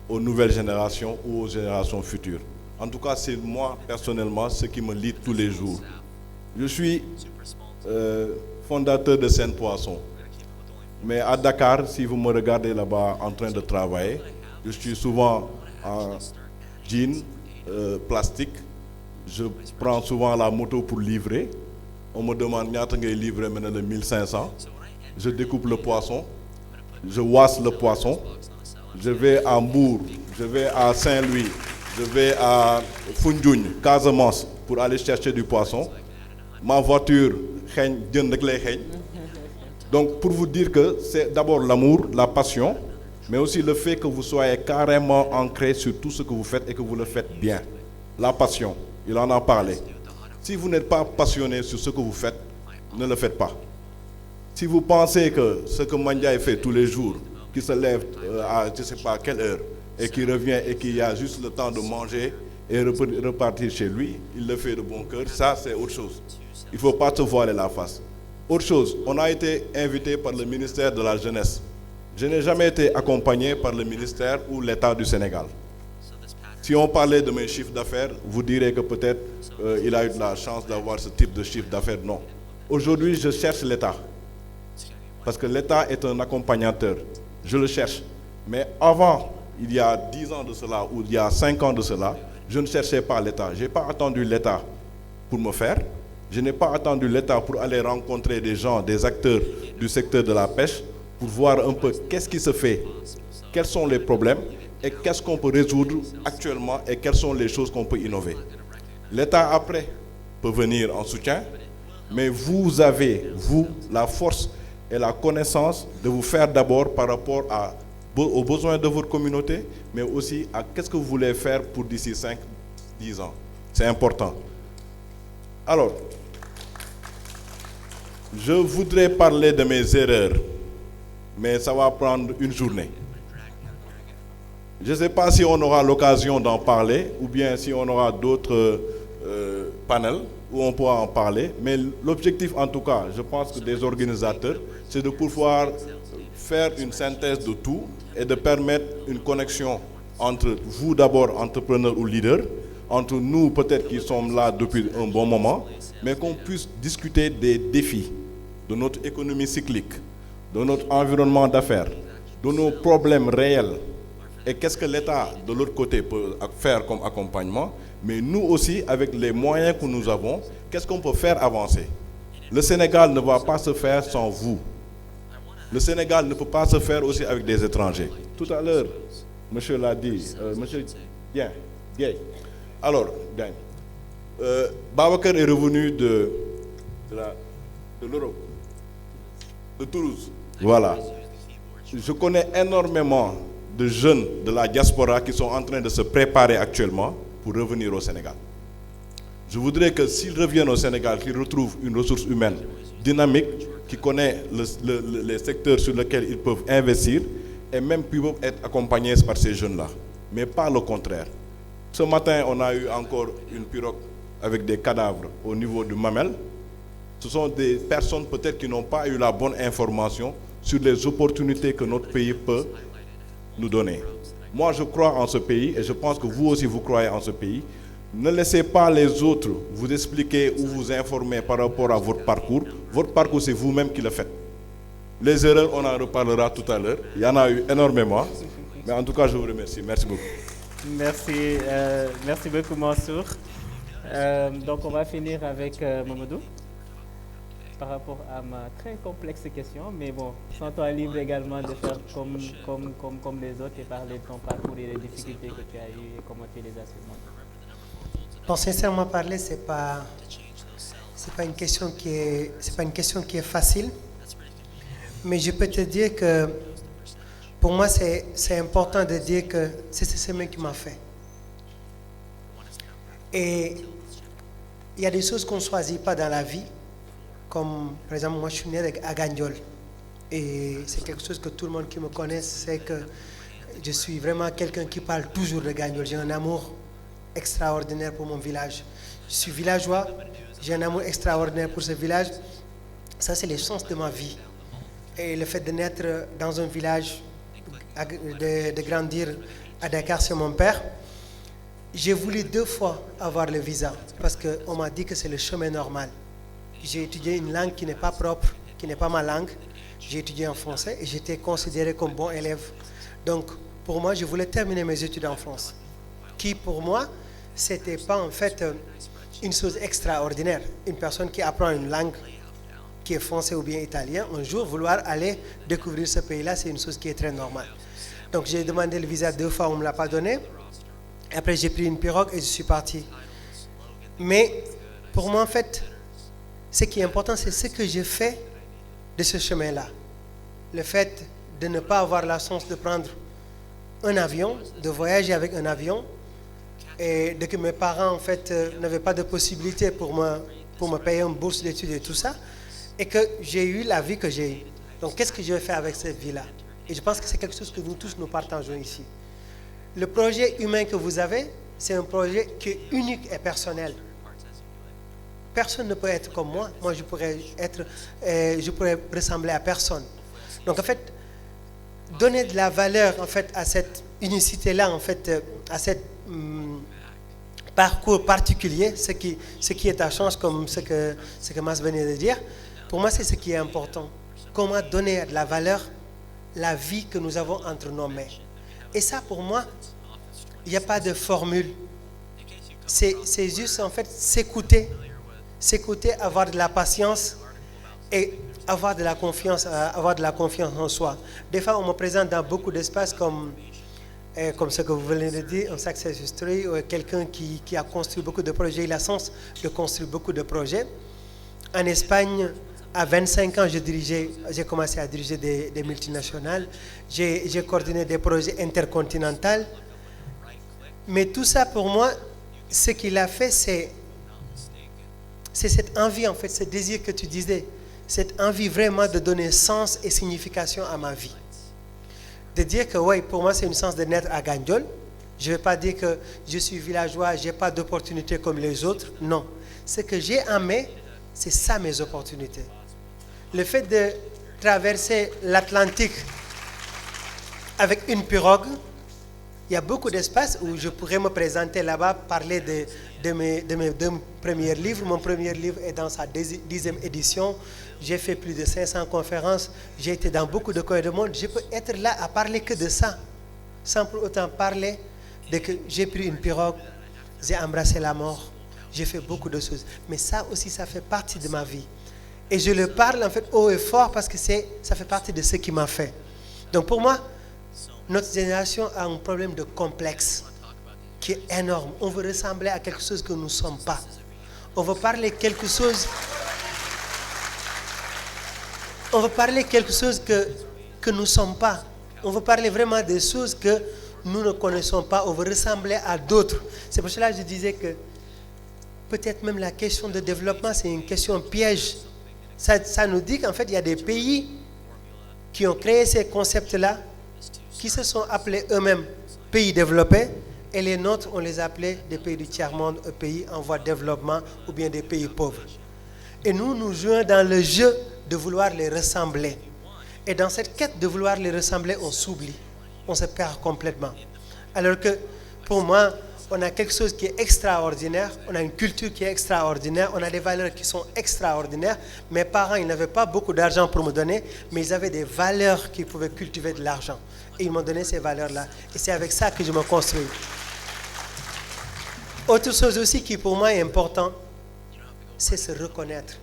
Speaker 3: aux nouvelles générations ou aux générations futures? En tout cas, c'est moi, personnellement, ce qui me lie tous les jours. Je suis fondateur de Seine Poisson. Mais à Dakar, si vous me regardez là-bas en train de travailler, je suis souvent en jean, plastique. Je prends souvent la moto pour livrer. On me demande ñaata ngay livrer maintenant le 1500. Je découpe le poisson, je wasse le poisson. Je vais à Mbour, je vais à Saint-Louis, je vais à Foundiougne, Casamance pour aller chercher du poisson. Ma voiture, jën rek lay xeeñ. Donc pour vous dire que c'est d'abord l'amour, la passion, mais aussi le fait que vous soyez carrément ancré sur tout ce que vous faites et que vous le faites bien. La passion, il en a parlé. Si vous n'êtes pas passionné sur ce que vous faites, ne le faites pas. Si vous pensez que ce que Mandiaye fait tous les jours, qui se lève à je ne sais pas quelle heure et qui revient et qui a juste le temps de manger et repartir chez lui, il le fait de bon cœur, ça c'est autre chose. Il ne faut pas se voiler la face. Autre chose, on a été invité par le ministère de la Jeunesse. Je n'ai jamais été accompagné par le ministère ou l'État du Sénégal. Si on parlait de mes chiffres d'affaires, vous direz que peut-être il a eu de la chance d'avoir ce type de chiffre d'affaires. Non. Aujourd'hui, je cherche l'État. Parce que l'État est un accompagnateur. Je le cherche. Mais avant, il y a 10 ans de cela ou il y a 5 ans de cela, je ne cherchais pas l'État. Je n'ai pas attendu l'État pour me faire. Je n'ai pas attendu l'État pour aller rencontrer des gens, des acteurs du secteur de la pêche, pour voir un peu qu'est-ce qui se fait, quels sont les problèmes et qu'est-ce qu'on peut résoudre actuellement et quelles sont les choses qu'on peut innover. L'État, après, peut venir en soutien, mais vous avez, vous, la force et la connaissance de vous faire d'abord par rapport aux besoins de votre communauté, mais aussi à qu'est-ce que vous voulez faire pour d'ici 5-10 ans. C'est important. Alors, je voudrais parler de mes erreurs, mais ça va prendre une journée. Je ne sais pas si on aura l'occasion d'en parler, ou bien si on aura d'autres panels où on pourra en parler, mais l'objectif en tout cas, je pense que des organisateurs, c'est de pouvoir faire une synthèse de tout et de permettre une connexion entre vous d'abord, entrepreneurs ou leaders, entre nous peut-être qui sommes là depuis un bon moment, mais qu'on puisse discuter des défis de notre économie cyclique, de notre environnement d'affaires, de nos problèmes réels et qu'est-ce que l'État de l'autre côté peut faire comme accompagnement, mais nous aussi avec les moyens que nous avons, qu'est-ce qu'on peut faire avancer. Le Sénégal ne va pas se faire sans vous. Le Sénégal ne peut pas se faire aussi avec des étrangers. Tout à l'heure, monsieur l'a dit, monsieur Gay. Alors, Gagne, Babacar est revenu de l'Europe, de Toulouse. Voilà. Je connais énormément de jeunes de la diaspora qui sont en train de se préparer actuellement pour revenir au Sénégal. Je voudrais que s'ils reviennent au Sénégal, qu'ils retrouvent une ressource humaine dynamique, qui connaît les secteurs sur lesquels ils peuvent investir et même peuvent être accompagnés par ces jeunes-là. Mais pas le contraire. Ce matin, on a eu encore une pirogue avec des cadavres au niveau du Mamel. Ce sont des personnes peut-être qui n'ont pas eu la bonne information sur les opportunités que notre pays peut nous donner. Moi, je crois en ce pays et je pense que vous aussi, vous croyez en ce pays. Ne laissez pas les autres vous expliquer ou vous informer par rapport à votre parcours. Votre parcours, c'est vous-même qui le faites. Les erreurs, on en reparlera tout à l'heure. Il y en a eu énormément. Mais en tout cas, je vous remercie. Merci beaucoup.
Speaker 2: Merci beaucoup Mansour. Donc on va finir avec Mamadou par rapport à ma très complexe question, mais bon, sens-toi libre également de faire comme les autres et parler de ton parcours et des difficultés que tu as eues et comment tu les as surmontées.
Speaker 5: Bon, sincèrement parler, c'est pas une question qui est facile, mais je peux te dire que pour moi, c'est important de dire que c'est ce chemin qui m'a fait. Et il y a des choses qu'on ne choisit pas dans la vie, comme par exemple, moi je suis né à Gandiol. Et c'est quelque chose que tout le monde qui me connaît sait que je suis vraiment quelqu'un qui parle toujours de Gandiol. J'ai un amour extraordinaire pour mon village. Je suis villageois, j'ai un amour extraordinaire pour ce village. Ça, c'est l'essence de ma vie. et le fait de naître dans un village, de grandir à Dakar, c'est mon père. J'ai voulu 2 fois avoir le visa parce qu'on m'a dit que c'est le chemin normal. J'ai étudié une langue qui n'est pas propre, qui n'est pas ma langue. J'ai étudié en français et j'étais considéré comme bon élève. Donc, pour moi, je voulais terminer mes études en France. Qui, pour moi, c'était pas en fait une chose extraordinaire. Une personne qui apprend une langue qui est français ou bien italien, un jour vouloir aller découvrir ce pays-là, c'est une chose qui est très normale. Donc j'ai demandé le visa 2 fois, on ne me l'a pas donné. Après j'ai pris une pirogue et je suis parti. Mais pour moi en fait, ce qui est important, c'est ce que j'ai fait de ce chemin-là. Le fait de ne pas avoir la chance de prendre un avion, de voyager avec un avion, et de que mes parents en fait n'avaient pas de possibilité pour me payer une bourse d'études et tout ça, et que j'ai eu la vie que j'ai eue. Donc qu'est-ce que je vais faire avec cette vie-là? Et je pense que c'est quelque chose que nous tous nous partageons ici. Le projet humain que vous avez, c'est un projet qui est unique et personnel. Personne ne peut être comme moi. Moi, je pourrais ressembler à personne. Donc en fait, donner de la valeur en fait à cette unicité-là, en fait, à cette parcours particulier, ce qui est à change, comme ce que Mas venait de dire. Pour moi, c'est ce qui est important. Comment donner de la valeur, la vie que nous avons entre nos mains. Et ça, pour moi, il n'y a pas de formule. C'est juste, en fait, s'écouter, avoir de la patience et avoir de la confiance en soi. Des fois, on me présente dans beaucoup d'espaces comme ce que vous venez de dire, un success history, ou quelqu'un qui a construit beaucoup de projets. Il a la chance de construire beaucoup de projets. En Espagne, à 25 ans, j'ai commencé à diriger des multinationales. J'ai coordonné des projets intercontinentaux. Mais tout ça, pour moi, ce qu'il a fait, c'est cette envie, en fait, ce désir que tu disais, cette envie vraiment de donner sens et signification à ma vie. De dire que, oui, pour moi, c'est une chance de naître à Gandiol. Je ne vais pas dire que je suis villageois, je n'ai pas d'opportunités comme les autres. Non. Ce que j'ai en main, c'est ça mes opportunités. Le fait de traverser l'Atlantique avec une pirogue, il y a beaucoup d'espaces où je pourrais me présenter là-bas, parler de mes 2 premiers livres. Mon premier livre est dans sa 10e édition. J'ai fait plus de 500 conférences. J'ai été dans beaucoup de coins du monde. Je peux être là à parler que de ça, sans pour autant parler de que j'ai pris une pirogue, j'ai embrassé la mort, j'ai fait beaucoup de choses. Mais ça aussi, ça fait partie de ma vie. Et je le parle en fait haut et fort parce que ça fait partie de ce qui m'a fait. Donc pour moi, notre génération a un problème de complexe qui est énorme. On veut ressembler à quelque chose que nous ne sommes pas. On veut parler quelque chose que nous ne sommes pas. On veut parler vraiment des choses que nous ne connaissons pas. On veut ressembler à d'autres. C'est pour cela que je disais que peut-être même la question de développement, c'est une question piège. Ça nous dit qu'en fait, il y a des pays qui ont créé ces concepts-là, qui se sont appelés eux-mêmes pays développés, et les nôtres, on les appelait des pays du tiers-monde, pays en voie de développement, ou bien des pays pauvres. Et nous jouons dans le jeu de vouloir les ressembler. Et dans cette quête de vouloir les ressembler, on s'oublie, on se perd complètement. Alors que, pour moi, on a quelque chose qui est extraordinaire, on a une culture qui est extraordinaire, on a des valeurs qui sont extraordinaires. Mes parents, ils n'avaient pas beaucoup d'argent pour me donner, mais ils avaient des valeurs qui pouvaient cultiver de l'argent. Et ils m'ont donné ces valeurs-là. Et c'est avec ça que je me construis. Autre chose aussi qui pour moi est important, c'est se reconnaître.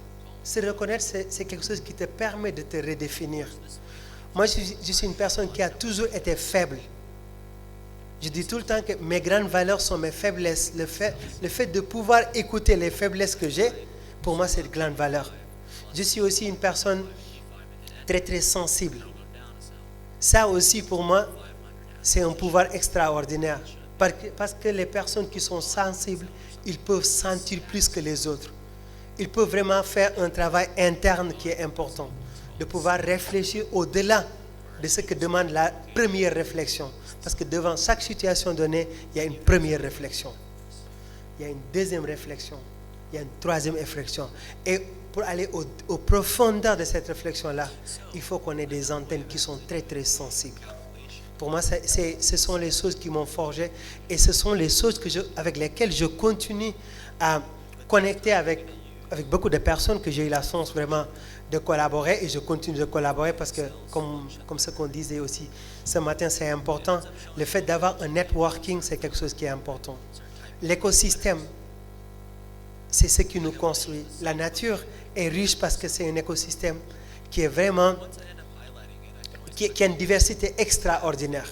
Speaker 5: Se reconnaître, c'est quelque chose qui te permet de te redéfinir. Moi, je suis une personne qui a toujours été faible. Je dis tout le temps que mes grandes valeurs sont mes faiblesses. Le fait de pouvoir écouter les faiblesses que j'ai, pour moi, c'est une grande valeur. Je suis aussi une personne très, très sensible. Ça aussi, pour moi, c'est un pouvoir extraordinaire. Parce que les personnes qui sont sensibles, ils peuvent sentir plus que les autres. Ils peuvent vraiment faire un travail interne qui est important. De pouvoir réfléchir au-delà de ce que demande la première réflexion. Parce que devant chaque situation donnée, il y a une première réflexion. Il y a une deuxième réflexion. Il y a une troisième réflexion. Et pour aller aux profondeurs de cette réflexion-là, il faut qu'on ait des antennes qui sont très, très sensibles. Pour moi, ce sont les choses qui m'ont forgé et ce sont les choses avec lesquelles je continue à connecter avec beaucoup de personnes que j'ai eu la chance vraiment de collaborer et je continue de collaborer parce que, comme ce qu'on disait aussi ce matin, c'est important. Le fait d'avoir un networking, c'est quelque chose qui est important. L'écosystème, c'est ce qui nous construit. La nature est riche parce que c'est un écosystème qui est vraiment, qui a une diversité extraordinaire.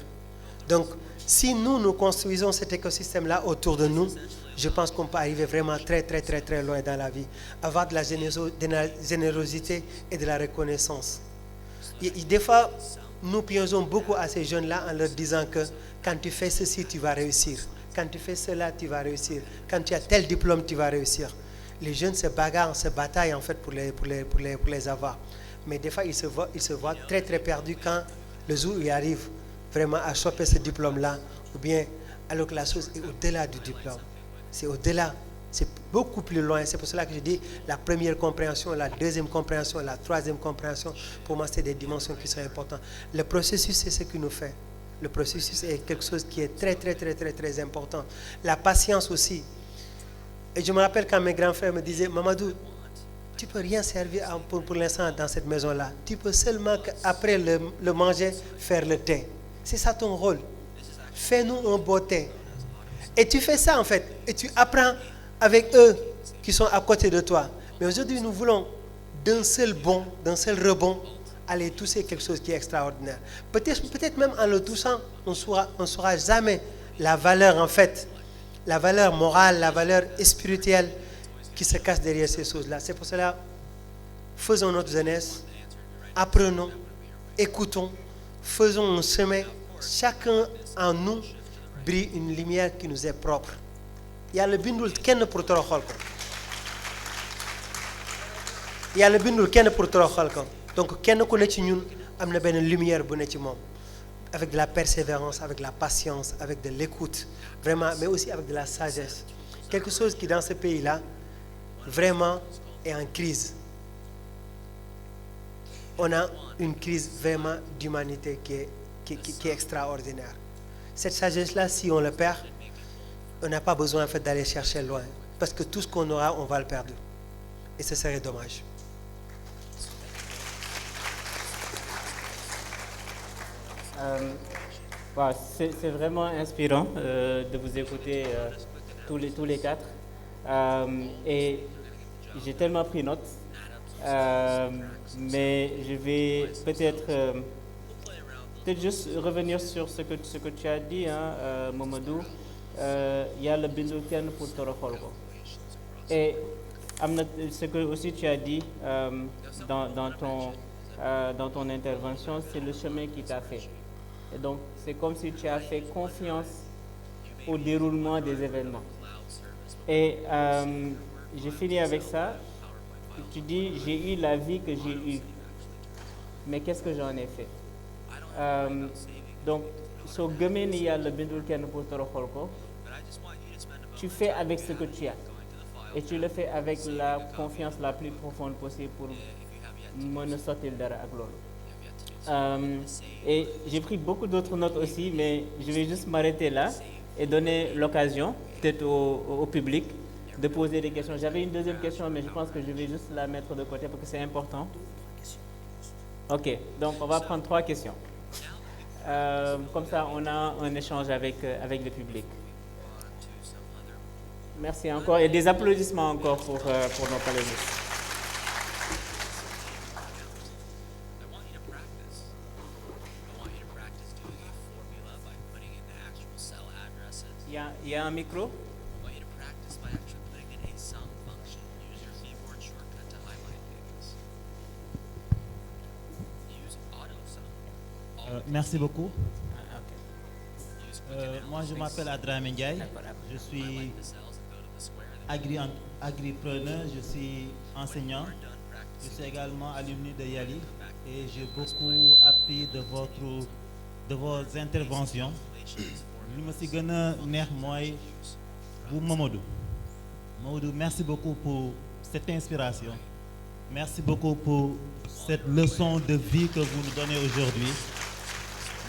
Speaker 5: Donc, si nous construisons cet écosystème-là autour de nous, je pense qu'on peut arriver vraiment très, très, très, très loin dans la vie. Avoir de la générosité et de la reconnaissance. Et des fois, nous piégeons beaucoup à ces jeunes-là en leur disant que quand tu fais ceci, tu vas réussir. Quand tu fais cela, tu vas réussir. Quand tu as tel diplôme, tu vas réussir. Les jeunes se bagarrent, se bataillent en fait pour les avoir. Mais des fois, ils se voient très, très perdus quand le jour où ils arrivent vraiment à choper ce diplôme-là, ou bien alors que la chose est au-delà du diplôme. C'est au-delà, c'est beaucoup plus loin. C'est pour cela que je dis la première compréhension, la deuxième compréhension, la troisième compréhension. Pour moi, c'est des dimensions qui sont importantes. Le processus, c'est ce qui nous fait. Le processus est quelque chose qui est très, très, très, très, très important. La patience aussi. Et je me rappelle quand mes grands frères me disaient, Mamadou, tu ne peux rien servir pour l'instant dans cette maison-là. Tu peux seulement, après le manger, faire le thé. C'est ça ton rôle. Fais-nous un beau thé. Et tu fais ça en fait. Et tu apprends avec eux qui sont à côté de toi. Mais aujourd'hui, nous voulons d'un seul rebond, aller toucher quelque chose qui est extraordinaire. Peut-être même en le touchant, on ne saura jamais la valeur en fait, la valeur morale, la valeur spirituelle qui se cache derrière ces choses-là. C'est pour cela, faisons notre jeunesse, apprenons, écoutons, faisons un chemin. Chacun en nous brille une lumière qui nous est propre. Yàlla bindul kenn pour toroxal ko. Yàlla bindul kenn pour toroxal ko. Donc kenn ku ne ci ñun am na benn lumière bu ne ci moom. Avec de la persévérance, avec de la patience, avec de l'écoute, vraiment, mais aussi avec de la sagesse. Quelque chose qui dans ce pays-là vraiment est en crise. On a une crise vraiment d'humanité qui est extraordinaire. Cette sagesse-là, si on le perd, on n'a pas besoin en fait d'aller chercher loin. Parce que tout ce qu'on aura, on va le perdre. Et ce serait dommage.
Speaker 2: C'est vraiment inspirant de vous écouter tous les quatre. Et j'ai tellement pris note. Mais je vais peut-être juste revenir sur ce que tu as dit, hein, Mamadou. Yàlla bindul kenn pour toroxal ko. Et ce que aussi tu as dit dans ton intervention, c'est le chemin qui t'a fait. Et donc, c'est comme si tu as fait confiance au déroulement des événements. Et j'ai fini avec ça. Tu dis, j'ai eu la vie que j'ai eue. Mais qu'est-ce que j'en ai fait? Donc, so gëmee ni yàlla bindul kenn pour toroxal ko, tu fais avec ce que tu as. Et tu le fais avec la confiance la plus profonde possible pour mën a sortir dara ak loolu. Et j'ai pris beaucoup d'autres notes aussi, mais je vais juste m'arrêter là et donner l'occasion, peut-être au public, de poser des questions. J'avais une deuxième question, mais je pense que je vais juste la mettre de côté parce que c'est important. Ok, donc on va prendre 3 questions. Comme ça, on a un échange avec le public. Merci encore et des applaudissements encore pour nos panélistes. Il y a un micro?
Speaker 7: Merci beaucoup. Moi, je m'appelle Adramé Ndiaye. Je suis agripreneur, je suis enseignant. Je suis également alumni de Yali et j'ai beaucoup appris de vos interventions. Li ma si gën a neex mooy bu Mamadou. Mamadou, merci beaucoup pour cette inspiration. Merci beaucoup pour cette leçon de vie que vous nous donnez aujourd'hui.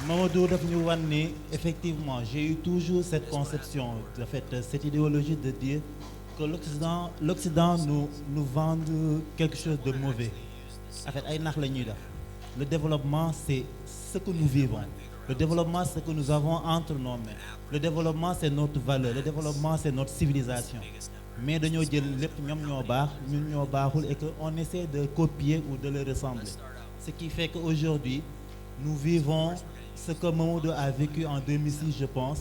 Speaker 7: Mamadou daf ñu wan ni effectivement j'ai eu toujours cette conception, en fait, cette idéologie de dire que l'Occident nous vend quelque chose de mauvais. En fait, ay nax la ñuy def. Le développement, c'est ce que nous vivons. Le développement, c'est ce que nous avons entre nos mains. Le développement, c'est notre valeur. Le développement, c'est notre civilisation. Mais dañoo jël lépp ñoom ñoo baax ñun ñoo baaxul et qu'on essaie de copier ou de le ressembler. Ce qui fait qu'aujourd'hui, nous vivons ce que Mamadou a vécu en 2006, je pense,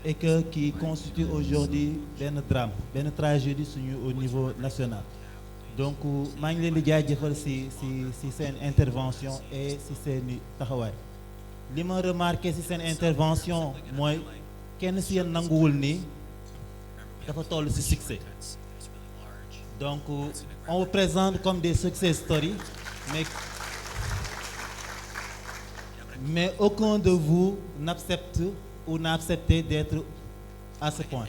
Speaker 7: et qui constitue aujourd'hui un drame, une tragédie au niveau national. Donc, je suis très si c'est une intervention et si c'est une taxawaay. Ce que j'ai remarqué si c'est une intervention, moi, kenn si yéen nanguwul ni dafa toll ci succès. Donc, on vous présente comme des success stories, mais aucun de vous n'accepte ou n'a accepté d'être à ce point.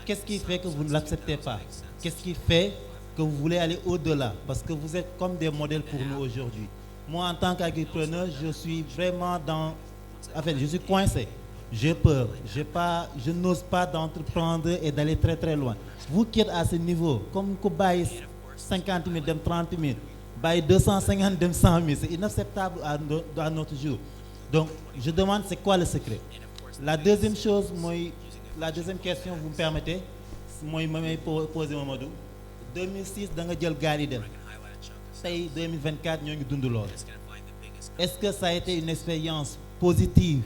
Speaker 7: Qu'est-ce qui fait que vous ne l'acceptez pas? Qu'est-ce qui fait que vous voulez aller au-delà? Parce que vous êtes comme des modèles pour nous aujourd'hui. Moi, en tant qu'entrepreneur, je suis vraiment je suis coincé. J'ai peur. Je n'ose pas d'entreprendre et d'aller très très loin. Vous qui êtes à ce niveau, comme vous baillez 50 000, 30 000, baillez 250, 100 000, c'est inacceptable à notre jour. Donc, je demande, c'est quoi le secret? La deuxième chose, la deuxième question, vous me permettez, moi, je vais poser Mamadou. 2006, dans le gaal dem. 2024, nous avons dund lool. Est-ce que ça a été une expérience positive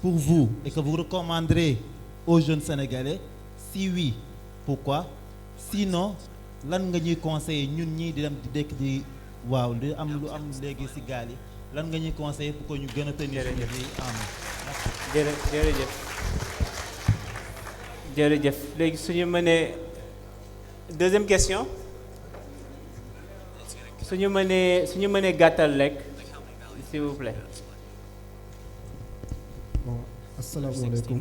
Speaker 7: pour vous et que vous recommanderez aux jeunes Sénégalais? Si oui, pourquoi? Sinon, lan nga ñuy conseiller ñun ñi di dem di dekk di waaw li am lu am légui ci gaal yi lan nga ñuy conseiller pour que ñu gëna tenir suñu vie en
Speaker 2: jërëjëf léegi suñu mënee deuxième question suñu mënee gàttal rek s'il vous plaît.
Speaker 8: Bon, assalamu alaikum.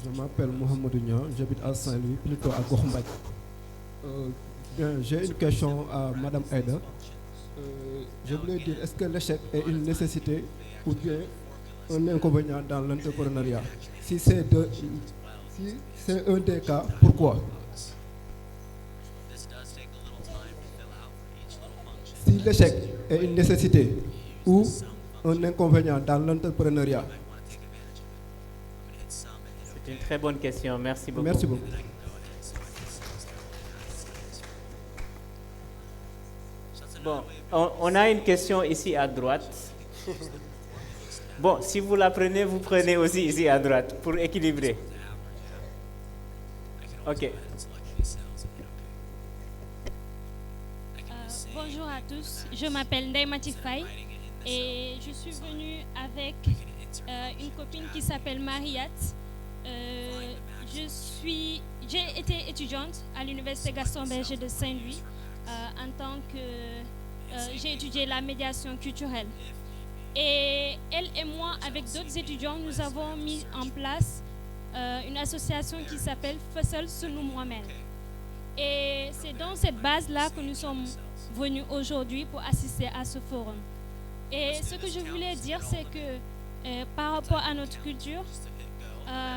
Speaker 8: Je m'appelle Mohamedou Niang, j'habite à Saint-Louis, plutôt à Gokhmbadj. J'ai une question à Madame Aïda. Je voulais dire, est-ce que l'échec est une nécessité ou bien un inconvénient dans l'entrepreneuriat? Si c'est un des cas, pourquoi? Si l'échec est une nécessité ou un inconvénient dans l'entrepreneuriat?
Speaker 2: C'est une très bonne question, merci beaucoup.
Speaker 8: Merci beaucoup.
Speaker 2: Bon, on a une question ici à droite. Bon, si vous la prenez, vous prenez aussi ici à droite pour équilibrer. Ok.
Speaker 9: Bonjour à tous, je m'appelle Ndeye Mati Faye et je suis venue avec une copine qui s'appelle Mariat. J'ai été étudiante à l'université Gaston Berger de Saint-Louis en tant que j'ai étudié la médiation culturelle. Et elle et moi, avec d'autres étudiants, nous avons mis en place une association qui s'appelle Fessel Sunu Mohamed. Et c'est dans cette base-là que nous sommes venus aujourd'hui pour assister à ce forum. Et ce que je voulais dire, c'est que par rapport à notre culture,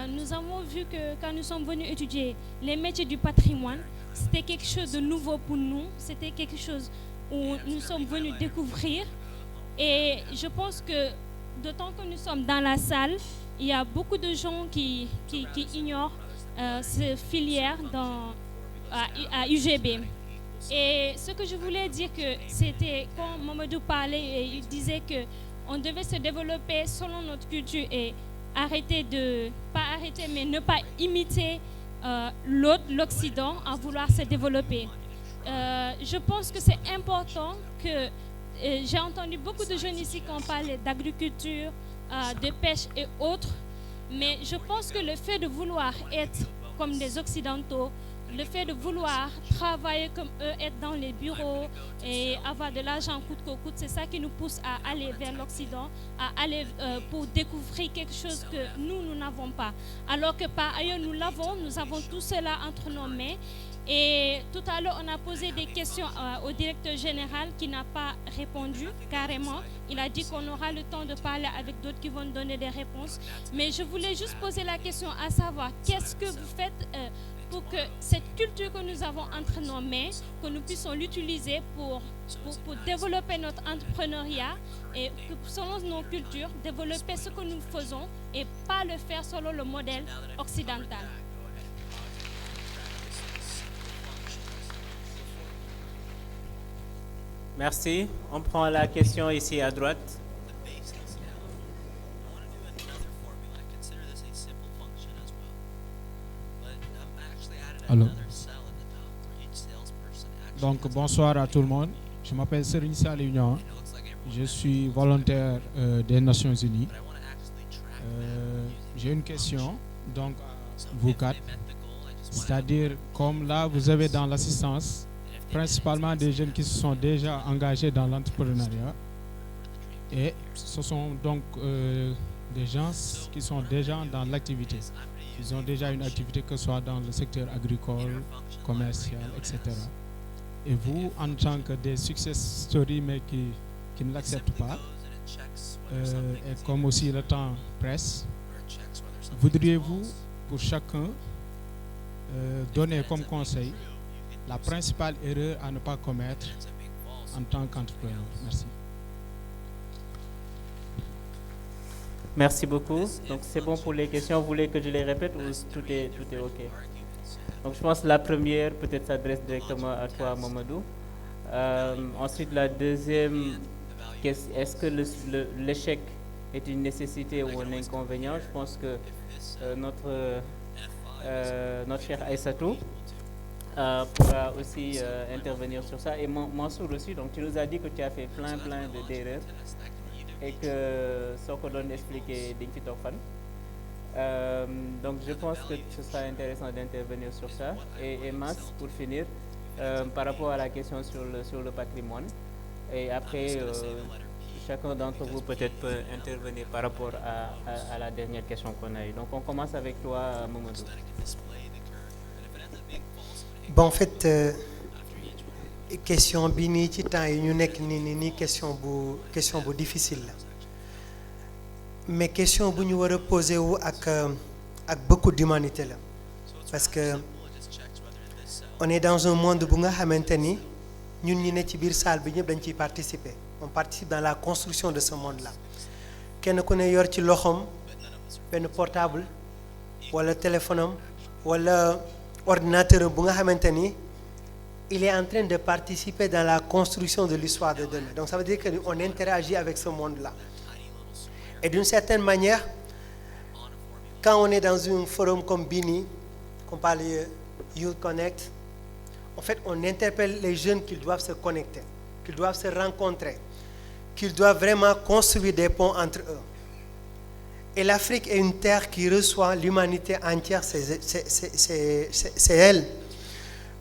Speaker 9: nous avons vu que quand nous sommes venus étudier les métiers du patrimoine, c'était quelque chose de nouveau pour nous, c'était quelque chose où nous sommes venus découvrir. Et je pense que d'autant que nous sommes dans la salle, il y a beaucoup de gens qui ignorent ces filières à UGB. Et ce que je voulais dire, que c'était quand Mamadou parlait et il disait qu'on devait se développer selon notre culture et ne pas imiter l'Occident en vouloir se développer. Je pense que c'est important que j'ai entendu beaucoup de jeunes ici qui ont parlé d'agriculture, de pêche et autres, mais je pense que le fait de vouloir être comme des Occidentaux, le fait de vouloir travailler comme eux, être dans les bureaux et avoir de l'argent coûte que coûte, c'est ça qui nous pousse à aller vers l'Occident, à aller pour découvrir quelque chose que nous n'avons pas. Alors que par ailleurs, nous avons tout cela entre nos mains Et tout à l'heure, on a posé des questions au directeur général qui n'a pas répondu carrément. Il a dit qu'on aura le temps de parler avec d'autres qui vont donner des réponses. Mais je voulais juste poser la question à savoir, qu'est-ce que vous faites pour que cette culture que nous avons entre nos mains, que nous puissions l'utiliser pour développer notre entrepreneuriat et que selon nos cultures, développer ce que nous faisons et pas le faire selon le modèle occidental.
Speaker 2: Merci. On prend la question ici à droite.
Speaker 10: Alors, donc bonsoir à tout le monde. Je m'appelle Serigne Saliou Niang. Je suis volontaire des Nations Unies. J'ai une question donc à vous quatre. C'est-à-dire, comme là vous avez dans l'assistance principalement des jeunes qui se sont déjà engagés dans l'entrepreneuriat, et ce sont donc des gens qui sont déjà dans l'activité. Ils ont déjà une activité, que ce soit dans le secteur agricole, commercial, etc. Et vous, en tant que des success stories, mais qui ne l'acceptent pas, et comme aussi le temps presse, voudriez-vous, pour chacun, donner comme conseil la principale erreur à ne pas commettre en tant qu'entrepreneur? Merci.
Speaker 2: Merci beaucoup. Donc c'est bon pour les questions. Vous voulez que je les répète ou tout est OK? Donc je pense que la première peut-être s'adresse directement à toi, Mamadou. Ensuite, la deuxième, est-ce que l'échec est une nécessité ou un inconvénient? Je pense que notre cher Aïssatou pourra aussi intervenir sur ça. Et Mansour aussi, donc tu nous as dit que tu as fait plein d'erreurs et que ce qu'on donne expliquer d'Inki Tofan. Donc je pense que ce sera intéressant d'intervenir sur ça. Et Mas, pour finir, par rapport à la question sur le patrimoine. Et après, chacun d'entre vous peut-être peut intervenir par rapport à la dernière question qu'on a eue. Donc on commence avec toi, Mamadou.
Speaker 5: Bon, en fait, question bi nii ci temps yi ñu nekk nii question bu difficile la, mais question bu ñu war a poser wu ak beaucoup d'humanité la, parce que on est dans un monde bu nga xamante ni ñun ñi ne ci biir salle bi ñëpp dañ ciy participer. On participe dans la construction de ce monde là. Kenn ku ne yor ci loxoom benn portable wala téléphone am wala ordinateur bu nga xamante ni il est en train de participer dans la construction de l'histoire de demain. Donc ça veut dire qu'on interagit avec ce monde-là. Et d'une certaine manière, quand on est dans un forum comme Bini, qu'on parle Youth Connect, en fait, on interpelle les jeunes qu'ils doivent se connecter, qu'ils doivent se rencontrer, qu'ils doivent vraiment construire des ponts entre eux. Et l'Afrique est une terre qui reçoit l'humanité entière, c'est elle.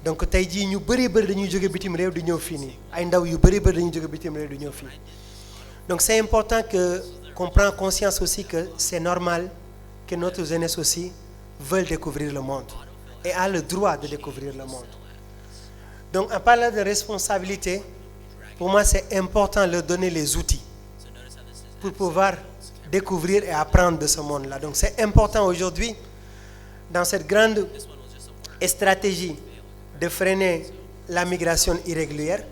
Speaker 5: Donc tey jii ñu bëri dañuy jóge bitim réew di ñëw fii nii ay ndaw yu bëri dañuy jóge bitim réew di ñëw fii. Donc c'est important qu'on prenne conscience aussi que c'est normal que notre jeunesse aussi veuille découvrir le monde et a le droit de découvrir le monde. Donc en parlant de responsabilité, pour moi c'est important de leur donner les outils pour pouvoir découvrir et apprendre de ce monde-là. Donc c'est important aujourd'hui, dans cette grande stratégie de freiner la migration irrégulière,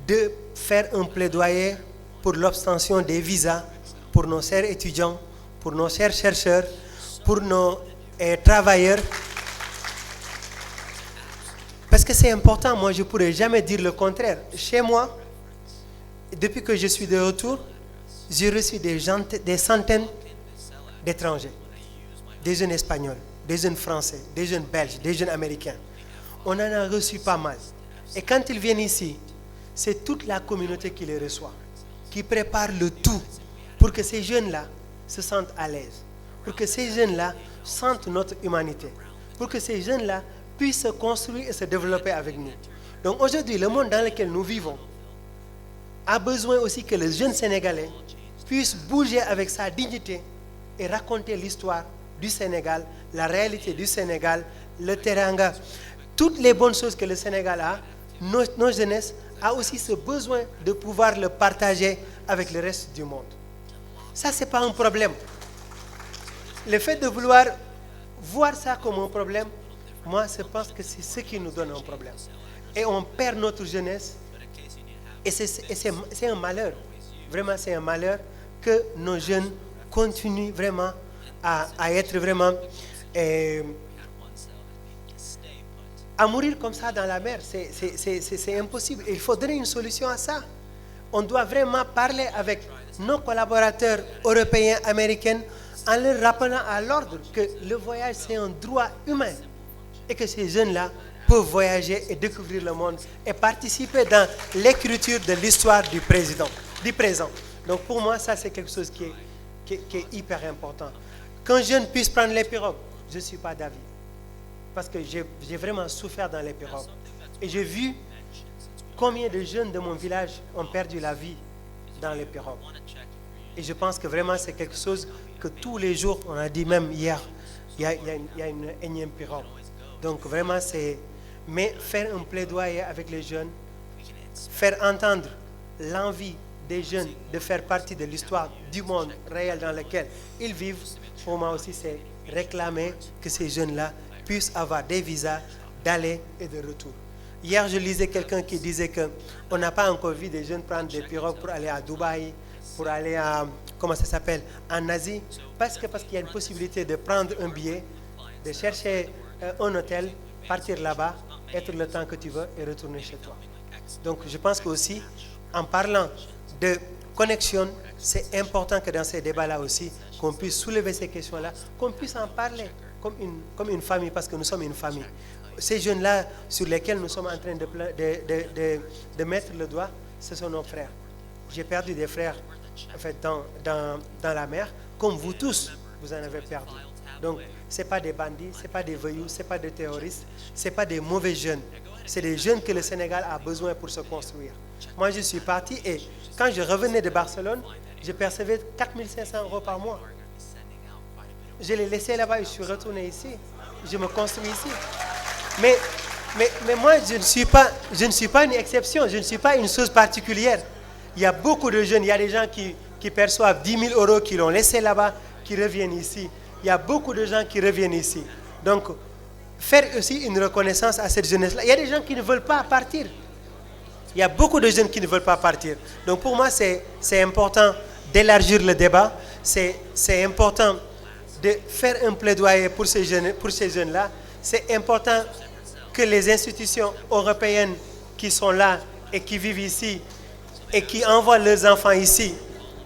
Speaker 5: de faire un plaidoyer pour l'obtention des visas pour nos chers étudiants, pour nos chers chercheurs, pour nos travailleurs. Parce que c'est important, moi je ne pourrais jamais dire le contraire. Chez moi, depuis que je suis de retour, j'ai reçu des centaines d'étrangers, des jeunes espagnols, des jeunes français, des jeunes belges, des jeunes américains. On en a reçu pas mal. Et quand ils viennent ici, c'est toute la communauté qui les reçoit, qui prépare le tout pour que ces jeunes-là se sentent à l'aise, pour que ces jeunes-là sentent notre humanité, pour que ces jeunes-là puissent se construire et se développer avec nous. Donc aujourd'hui, le monde dans lequel nous vivons a besoin aussi que les jeunes Sénégalais puissent bouger avec sa dignité et raconter l'histoire du Sénégal, la réalité du Sénégal, le teranga, toutes les bonnes choses que le Sénégal a, nos jeunesses a aussi ce besoin de pouvoir le partager avec le reste du monde. Ça, ce n'est pas un problème. Le fait de vouloir voir ça comme un problème, moi, je pense que c'est ce qui nous donne un problème. Et on perd notre jeunesse. Et c'est un malheur. Vraiment, c'est un malheur que nos jeunes continuent vraiment à être vraiment... à mourir comme ça dans la mer. C'est impossible. Il faut donner une solution à ça. On doit vraiment parler avec nos collaborateurs européens, américains, en leur rappelant à l'ordre que le voyage, c'est un droit humain et que ces jeunes-là peuvent voyager et découvrir le monde et participer dans l'écriture de l'histoire du présent. Donc pour moi, ça, c'est quelque chose qui est hyper important. Qu'un jeune puisse prendre les pirogues, je ne suis pas d'avis. Parce que j'ai vraiment souffert dans les pirogues. Et j'ai vu combien de jeunes de mon village ont perdu la vie dans les pirogues. Et je pense que vraiment c'est quelque chose que tous les jours, on a dit même hier, il y a une énième pirogue. Donc vraiment c'est... Mais faire un plaidoyer avec les jeunes, faire entendre l'envie des jeunes de faire partie de l'histoire du monde réel dans lequel ils vivent, pour moi aussi c'est réclamer que ces jeunes-là puissent avoir des visas d'aller et de retour. Hier, je lisais quelqu'un qui disait qu'on n'a pas encore vu des jeunes prendre des pirogues pour aller à Dubaï, pour aller à, comment ça s'appelle, en Asie, parce qu'il y a une possibilité de prendre un billet, de chercher un hôtel, partir là-bas, être le temps que tu veux et retourner chez toi. Donc, je pense qu'aussi, en parlant de connexion, c'est important que dans ces débats-là aussi, qu'on puisse soulever ces questions-là, qu'on puisse en parler comme une famille, parce que nous sommes une famille. Ces jeunes-là sur lesquels nous sommes en train de mettre le doigt, ce sont nos frères. J'ai perdu des frères en fait, dans la mer, comme vous tous, vous en avez perdu. Donc, ce n'est pas des bandits, ce n'est pas des voyous, ce n'est pas des terroristes, ce n'est pas des mauvais jeunes. C'est des jeunes que le Sénégal a besoin pour se construire. Moi, je suis parti et quand je revenais de Barcelone, je percevais 4 500 € par mois. Je l'ai laissé là-bas et je suis retourné ici. Je me construis ici. Mais moi, je ne suis pas une exception, je ne suis pas une chose particulière. Il y a beaucoup de jeunes, il y a des gens qui perçoivent 10 000 €, qui l'ont laissé là-bas, qui reviennent ici. Il y a beaucoup de gens qui reviennent ici. Donc, faire aussi une reconnaissance à cette jeunesse-là. Il y a des gens qui ne veulent pas partir. Il y a beaucoup de jeunes qui ne veulent pas partir. Donc, pour moi, c'est important d'élargir le débat. C'est important de faire un plaidoyer pour ces jeunes-là. C'est important que les institutions européennes qui sont là et qui vivent ici et qui envoient leurs enfants ici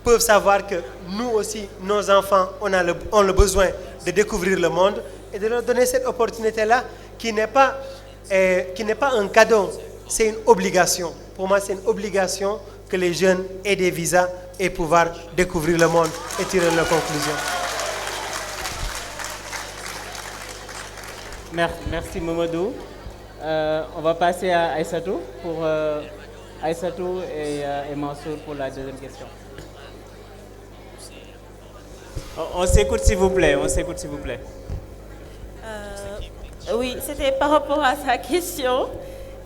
Speaker 5: peuvent savoir que nous aussi, nos enfants, ont le besoin de découvrir le monde et de leur donner cette opportunité-là qui n'est pas un cadeau, c'est une obligation. Pour moi, c'est une obligation que les jeunes aient des visas et pouvoir découvrir le monde et tirer leurs conclusions.
Speaker 2: Merci Mamadou. On va passer à Aïssatou pour Aïssatou et Mansour pour la deuxième question. On s'écoute s'il vous plaît.
Speaker 6: Oui, c'était par rapport à sa question.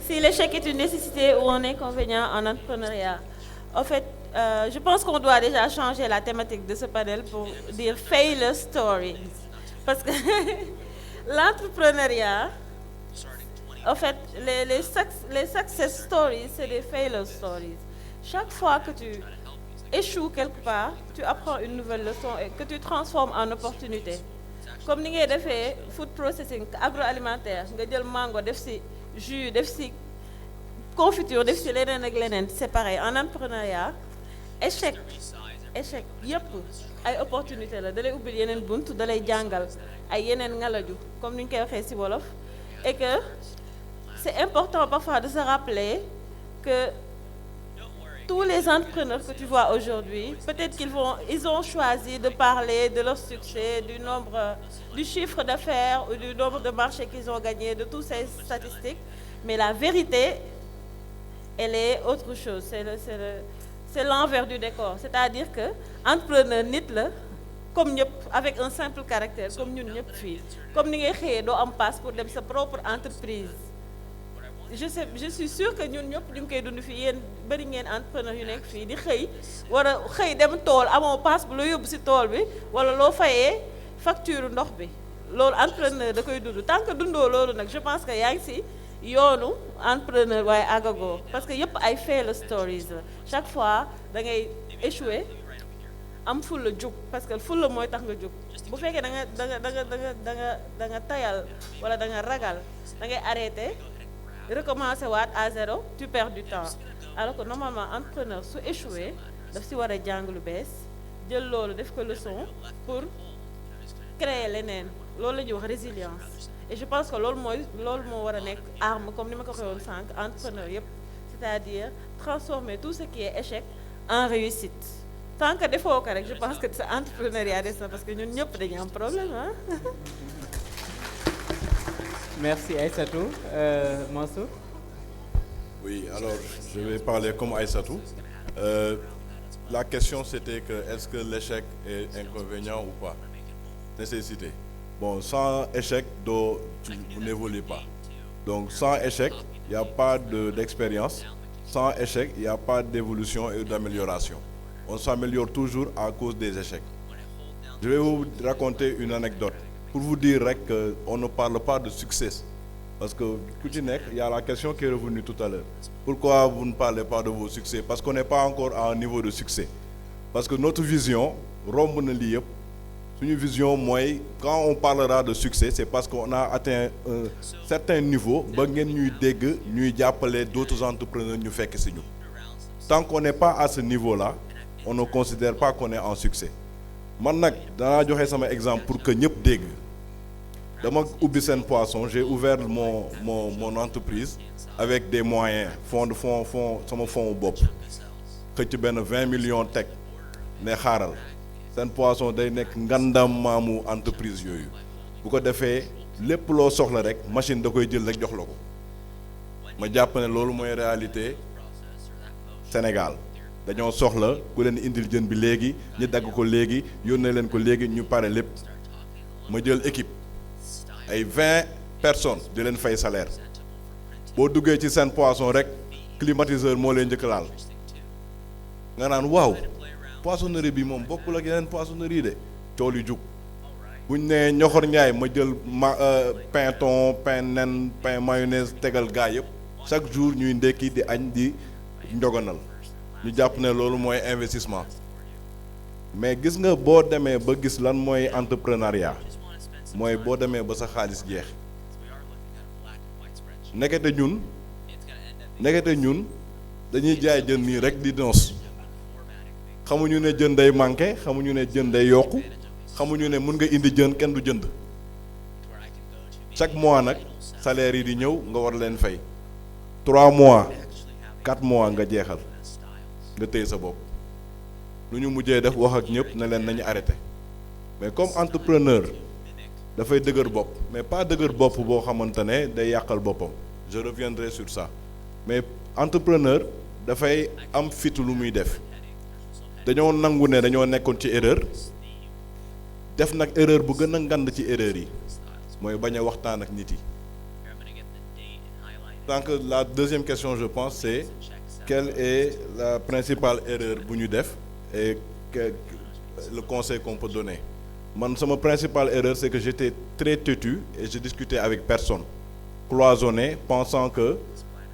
Speaker 6: Si l'échec est une nécessité ou un inconvénient en entrepreneuriat. En fait, je pense qu'on doit déjà changer la thématique de ce panel pour dire failure stories. Parce que l'entrepreneuriat, en fait, les success stories, c'est des failure stories. Chaque fois que tu échoues quelque part, tu apprends une nouvelle leçon et que tu transformes en opportunité. Comme nous avons fait food processing agroalimentaire, nous avons mango, def si jus, def si confiture, def si lenen ak lenen, c'est pareil. En entrepreneuriat, échec, yep, ay opportunité la, dalay ubbil yenen buntu, dalay jangal, ay yenen ngalaju, comme nous avons fait si wolof, et que c'est important parfois de se rappeler que tous les entrepreneurs que tu vois aujourd'hui, peut-être ils ont choisi de parler de leur succès, du chiffre d'affaires ou du nombre de marchés qu'ils ont gagnés, de toutes ces statistiques. Mais la vérité, elle est autre chose. C'est l'envers du décor. C'est-à-dire que entrepreneur nit la, comme ñëpp, avec un simple caractère, comme ñun ñëpp fii. Comme ni ngay xëyee doo am passe pour dem sa propre entreprise. je suis sûre que ñun ñëpp ñu ngi koy dund fii yéen bari ngeen entrepreneur yu nekk fii di xëy war a xëy dem tool amoo paas bu la yóbbu ci tool bi wala loo fayee facture ndox bi loolu entrepreneur da koy dund tant que dundoo loolu nag je pense que yaa ngi ci yoonu entrepreneur waaye àggagoo parce que yëpp ay fail stories la chaque fois da ngay échouer am fulla jug parce que fulla mooy tax nga jug bu fekkee da nga tayal wala da nga ragal da ngay arrêter recommencer waat à zéro tu perds du temps alors que normalement entrepreneur su échouer daf ci war a jàng lu bees jël loolu def ko leçon pour créer leneen loolu la ñuy wax résilience et je pense que loolu moo war a nekk arme comme ni ma ko waxee woon sànq entrepreneur yëpp c'est-à-dire transformer tout ce qui est échec en réussite tant que defoo ko rek je pense que sa entrepreneuriat des na parce que ñun ñëpp dañu am problème ah.
Speaker 2: Merci Aïssatou. Mansour.
Speaker 3: Oui, alors je vais parler comme Aïssatou. La question c'était que est-ce que l'échec est inconvénient ou pas? Nécessité. Bon, sans échec, vous n'évoluez pas. Donc sans échec, il n'y a pas d'expérience. Sans échec, il n'y a pas d'évolution et d'amélioration. On s'améliore toujours à cause des échecs. Je vais vous raconter une anecdote pour vous dire qu'on ne parle pas de succès. Parce que, il y a la question qui est revenue tout à l'heure. Pourquoi vous ne parlez pas de vos succès? Parce qu'on n'est pas encore à un niveau de succès. Parce que notre vision, une vision, moi, quand on parlera de succès, c'est parce qu'on a atteint un certain niveau, nous appeler d'autres entrepreneurs nous fait que c'est nous. Tant qu'on n'est pas à ce niveau-là, on ne considère pas qu'on est en succès. Maintenant, dans un exemple pour que nous dég. Dans mon poisson, j'ai ouvert mon entreprise avec des moyens, fonds au bop. Que tu ben 20 millions tech, ne haral. C'est un poisson day nek ngandam mamu entreprise yoyu. Bu ko défé lepp lo soxla rek machine da koy jël rek jox lako. Ma japp né lolu moy réalité Sénégal. Dañoo soxla ku leen indil jën bi léegi ñu dagg ko léegi yónnee leen ko léegi ñu pare lépp ma jël équipe ay 20 personnes di leen fay salaire boo duggee ci seen poisson rek climatiseur moo leen njëkk laal nga naan waaw poissonnerie bi moom bokkul ak yeneen poissonnerie de coow li jug buñ nee ñoxor ñaay ma jël pain thon pain nen pain mayonnaise tegal gaa yëpp chaque jour ñuy ndekki di añ di njogonal ñu jàpp ne loolu mooy investissement mais gis nga boo demee ba gis lan mooy entrepreneuriat mooy boo demee ba sa xaalis jeex nekkete ñun dañuy jaay jën nii rek di noos xamuñu ne jën day manqué xamuñu ne jën day yokku xamuñu ne mun nga indi jën kenn du jënd chaque mois nag salaire yi di ñëw nga war leen fay 3 mois 4 mois nga jeexal nga téye sa bopp lu ñu mujjee def wax ak ñëpp ne leen nañu arrêté mais comme entrepreneur dafay dëgër bopp mais pas dëgër bopp boo xamante ne day yàqal boppam je reviendrai sur ça mais entrepreneur dafay am fitu lu muy def dañoo nangu ne dañoo nekkoon ci erreur def nag erreur bu gën a ngand ci erreur yi mooy bañ a waxtaan ak nit yi. Donc la deuxième question je pense c'est quelle est la principale erreur bu ñu def et le conseil qu'on peut donner. Man, ma principale erreur c'est que j'étais très têtu et je discutais avec personne, cloisonné, pensant que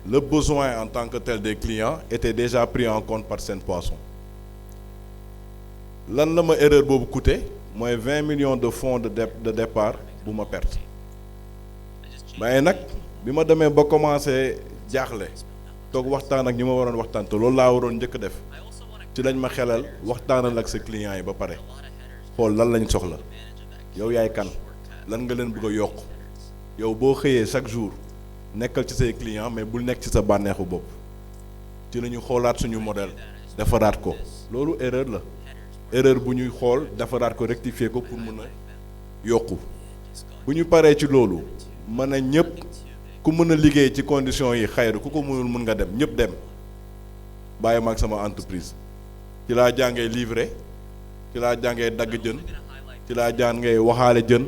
Speaker 3: le besoin en tant que tel des clients était déjà pris en compte par Sen Poisson. Lan la ma erreur boobu coûté mooy 20 millions de fonds de départ bu ma perte mais nag bi ma demee ba commencé jaaxle toog waxtaan ak ñi ma waroon waxtaan te loolu laa waroon njëkk def ci lañ ma xelal waxtaanal ak sa clients yi ba pare xool lan lañ soxla yow yaay kan lan nga leen bëgg a yokk yow boo xëyee chaque jour nekkal ci say clients mais bul nekk ci sa bànneexu bopp ci la ñu xoolaat suñu modèle defaraat ko loolu erreur la erreur bu ñuy xool defaraat ko rectifier ko pour mën a yokku bu ñu paree ci loolu mën a ñëpp ku mën a liggéey ci conditions yi xayru ku ko mënul mën nga dem ñëpp dem bàyyi ma ak sama entreprise ci laa jàngee livrer ci laa jàngee dagg jën ci laa jàngee waxaale jën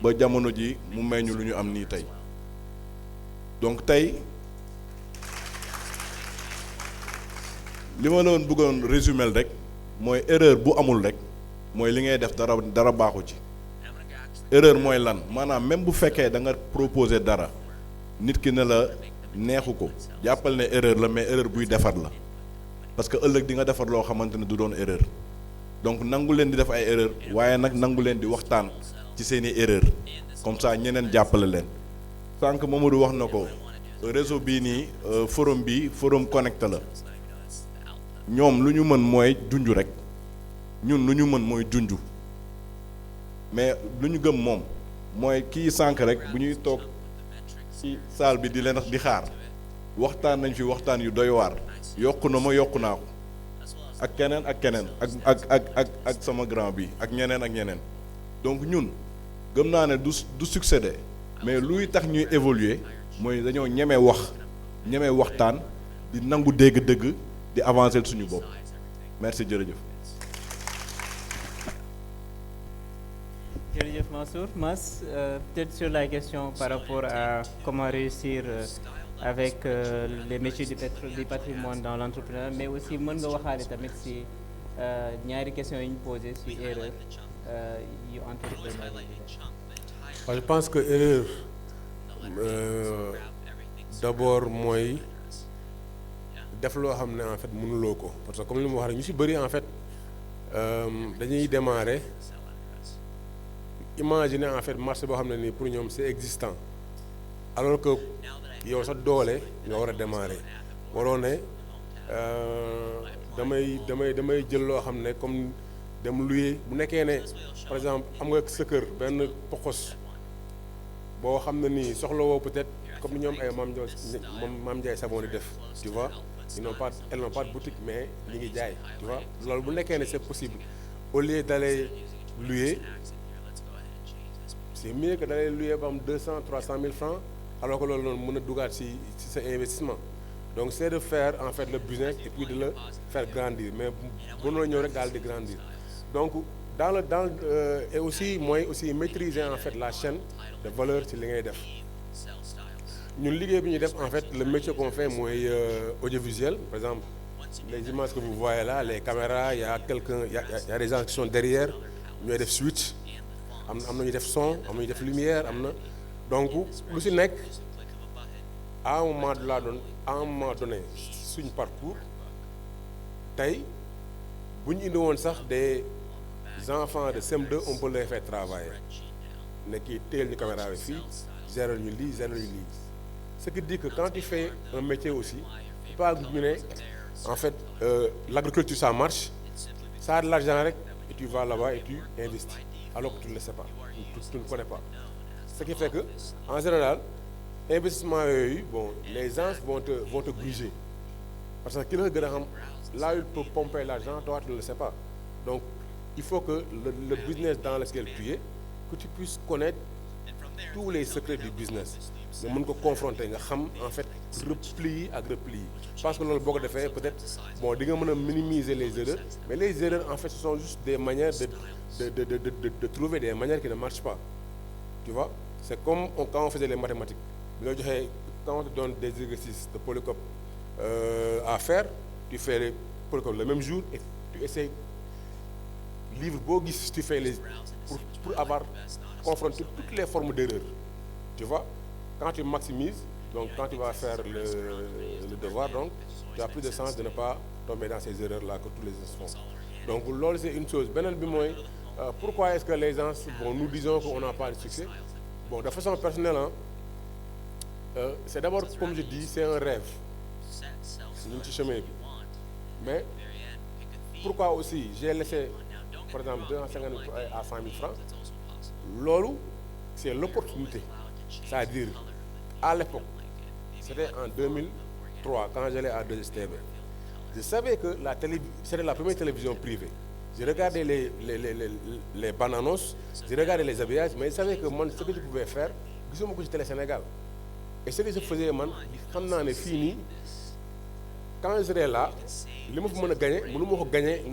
Speaker 3: ba jamono ji mu may ñu lu ñu am nii tey donc tey li ma doon bëggoon résumer rek mooy erreur bu amul rek mooy li ngay def dara baaxu ci. erreur mooy lan maanaam même bu fekkee da nga proposer dara nit ki ne la neexu ko jàppal ne erreur la mais erreur buy defar la parce que ëllëg di nga defar loo xamante ne du doon erreur donc nangu leen di def ay erreur waaye nag nangu leen di waxtaan ci seeni erreur comme ça ñeneen jàppale leen sànq Mamadou wax na ko réseau bii nii forum connecté la ñoom lu ñu mën mooy junj rek ñun lu ñu mën mooy junj mais lu ñu gëm moom mooy kii sànq rek bu ñuy toog ci salle bi di leen di xaar waxtaan nañ fi waxtaan yu doy waar yokku na ma yokku naa ko ak keneen ak sama grand bi ak ñeneen donc ñun gëm naa ne du succéder mais luy tax ñuy évoluer mooy dañoo ñeme waxtaan di nangu dégg-dëgg di avancer suñu bopp merci jërëjëf.
Speaker 2: Jërëjëf Mansour. Mas, peut-être sur la question par rapport à comment réussir avec les métiers du patrimoine dans l'entrepreneuriat, mais aussi mën nga waxaale tamit si ñaari question yi ñu posé si erreur yu entrepreneur.
Speaker 4: Je pense que erreur d'abord mooy def loo xam ne en fait mënuloo ko parce que comme li mu wax rek ñu si bëri en fait dañuy démarrer imaginer en fait marché boo xam ne nii pour ñoom c'est existant alors que yow sa doole nga war a démarrer waroo ne damay jël loo xam ne comme dem louer bu nekkee ne par exemple am nga sa kër benn poxos boo xam ne nii soxla woo peut-être comme ni ñoom ay Mame Ndiaye Savon di def tu vois elles n'ont pas de boutique mais ñi ngi jaay tu vois loolu bu nekkee ne c'est possible au lieu d'aller louer c'est mieux que d'aller louer ba am 200-300 000 francs alors que loolu noonu mën a dugaat ci sa investissement donc c'est de faire en fait le business et puis de le faire grandir mais mënoo ñëw rek daal di grandir donc et aussi mooy aussi maîtriser en fait la chaîne de valeur ci li ngay def ñun liggéey bi ñuy def en fait le métier qu'on fait mooy audiovisuel par exemple les images que vous voyez là les caméras il y a des gens qui sont derrière ñooy def switch am na ñu def son am na ñu def lumière am na donc lu ci nekk à un moment donné suñ parcours tey bu ñu indi woon sax des enfants de CM2 on peut les faire travailler ne kii téel ñu caméra bi fii gérer ñu lii ce qui dit que quand tu fais un métier aussi il faut ñu ne en fait l'agriculture ça marche ça a de l'argent rek et tu vas là-bas et tu investis alors que tu ne le sais pas tu ne connais pas ce qui fait que en général investissement yooyu bon les gens vont te gruger parce que ki la gën a xam là il peut pomper l'argent toi tu ne le sais pas donc il faut que le business dans lequel tu es que tu puisses connaître tous les secrets du business nga mën ko confronter nga xam en fait repli ak repli parce que loolu boo ko defee peut-être bon di nga mën a minimiser les erreurs mais les erreurs en fait ce sont juste des manières de trouver des manières qui ne marchent pas tu vois c'est comme quand on faisait les mathématiques bi nga joxee quand on te donne des exercices de polycope à faire tu fais les polycopes le même jour et tu essaies livre boo gis tu fais les pour avoir confronté toutes les formes d'erreur tu vois quand tu maximises donc quand tu vas faire le devoir donc tu as plus de chance de ne pas tomber dans ces erreurs là que tous les gens font donc loolu c'est une chose beneen bi mooy pourquoi est-ce que les gens nous disons qu'on n'a pas de succès bon de façon personnelle c'est d'abord comme je dis c'est un rêve ñu ngi ci chemin bi mais pourquoi aussi j'ai laissé par exemple 250 à 100 000 francs loolu c'est l'opportunité c'est-à-dire à l'époque c'était en 2003 quand j'allais à 2STV je savais que c'était la première télévision privée je regardais les bananos je regardais les habillages mais je savais que man ce que je pouvais faire gisuma ko ci Télé Sénégal et ce que je faisais man xam naa ne fii nii quand je serai là li ma fa mën a gagner mënu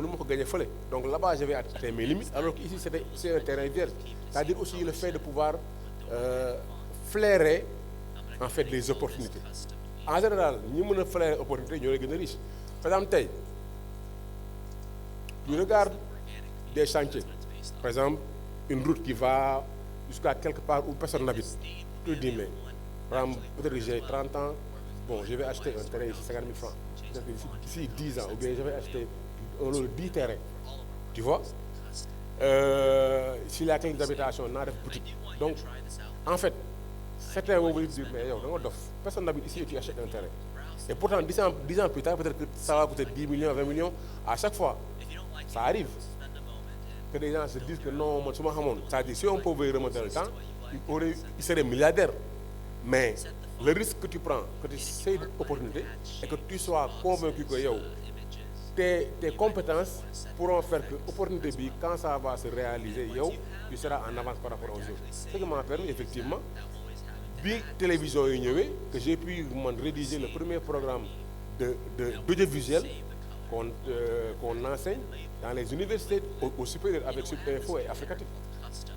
Speaker 4: ma ko gagner fële donc là-bas je vais atteindre mes limites alors que ici c'est un terrain vierge c'est-à-dire aussi le fait de pouvoir flairer en fait les opportunités en général ñi mën a flairer opportunité ñoo lay gën a riche par exemple tey tu regardes des chantiers, par exemple, une route qui va jusqu'à quelque part où personne n'habite. Tu te dis, mais, par exemple, peut-être que j'ai 30 ans, bon, je vais acheter un terrain ici, 50 000 francs. Peut-être que d'ici 10 ans, ou bien je vais acheter un lot de 10 terrains. Tu vois? Si la clinique d'habitation n'a pas de boutique. Donc, en fait, certains vont vous dire, mais personne n'habite ici et tu achètes un terrain. Et pourtant, 10 ans plus tard, peut-être que ça va coûter 10 millions, 20 millions. À chaque fois, ça arrive. Que les gens se disent que non, c'est-à-dire si on pouvait remonter le temps, il serait milliardaire. Mais le risque que tu prends, que tu sais une opportunité, et que tu sois convaincu que tes compétences pourront faire que l'opportunité, quand ça va se réaliser, tu seras en avance par rapport aux autres. Ce qui m'a permis, effectivement, bi télévision que j'ai pu rédiger le premier programme d'audiovisuel qu'on enseigne dans les universités au supérieur avec Supinfo et Africatif.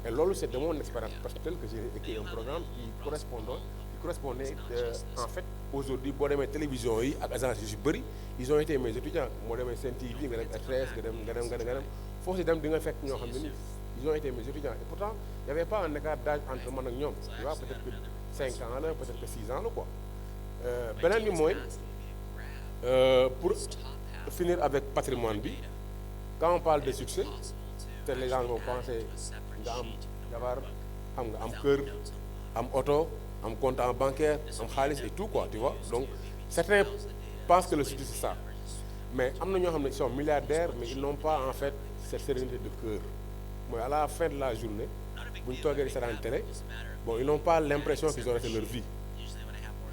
Speaker 4: Et là, c'est de mon expérience personnelle que j'ai écrit un programme qui correspondait en fait aujourd'hui boo demee télévision yi ak agence yu si bëri ils ont été mes étudiants moo demee Sen TV nga dem RTS nga dem foofu si dem di nga fekk ñoo xam ne nii ils ont été mes étudiants et pourtant il n'y avait pas un écart d'âge entre man ak ñoom tu vois peut-être que 5 ans là, peut-être que 6 ans là, quoi. Beneen bi mooy pour finir avec patrimoine bi quand on parle de succès les gens vont penser nga am jabar am kër am oto am compte en bancaire am xaalis et tout quoi, tu vois. Donc certains pensent que le succès c'est ça, mais am na ñoo xam ne ils sont milliardaires mais ils n'ont pas en fait cette sérénité de cœur. Mooy à la fin de la journée bu ñu toogee di seetaan télé, bon, ils n'ont pas l'impression qu'ils ont resté leur vie.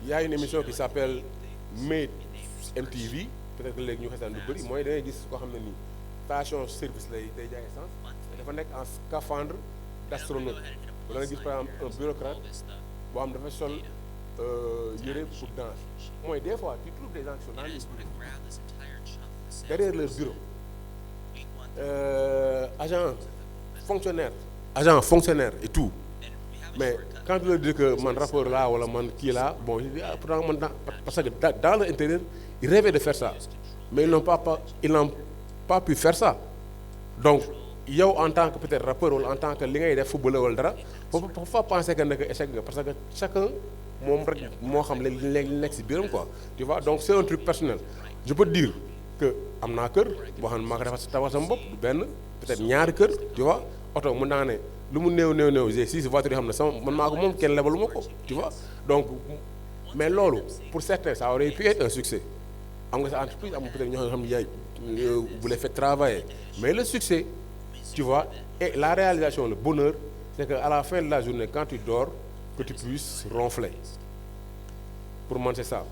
Speaker 4: Il y a une émission qui s'appelle Made MTV, peut-être que les gens qui ont vu, moi, je dis que c'est station service day jaay essence dafa nekk en scaphandre d'astronaute. Vous avez par exemple un bureaucrate boo xam dafa sol yére pour danse. Moi, des fois, tu trouves des gens qui sont dans les bureaux, derrière leur bureau, agent fonctionnaire et tout. Mais quand tu leur dis que mon rapport là ou mon qui est là, bon, parce que dans l'intérieur, ils rêvaient de faire ça. Mais ils n'ont pas pu faire ça. Donc, yow en tant que peut-être rappeur ou en tant que li ngay def footballeur wala dara, faut pas penser que nekk échec nga parce que chacun moom rek moo xam li nekk si biiram quoi. Tu vois, donc c'est un truc personnel. Je peux te dire que am naa kër boo xam ne maa ko defar tabax sama bopp benn peut-être ñaari kër, tu vois. Oto mën naa ne lu mu néew j'ai 6 voitures yoo xam ne sama man maa ko moom kenn lebalu ma ko, tu vois. Donc mais loolu pour certains ça aurait pu être un succès. Am nga sa entreprise am peut-être ñoo xam ne yaay vous les faites travailler, mais le succès, tu vois, et la réalisation, le bonheur, c'est qu'à la fin de la journée, quand tu dors, que tu puisses ronfler. Pour moi, c'est ça.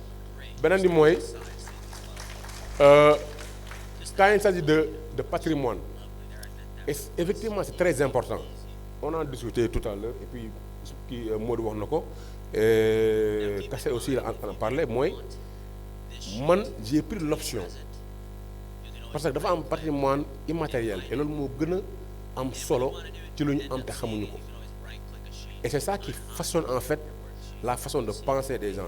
Speaker 4: Beneen bi mooy quand il s'agit de patrimoine, et effectivement c'est très important. On en discuté tout à l'heure et puis kii Modou wax na ko Kassé aussi en parlait. Moi j'ai pris l'option parce que dafa am patrimoine immatériel et loolu moo gën a am solo ci lu ñu am te xamuñu ko, et c'est ça qui façonne en fait la façon de penser des gens.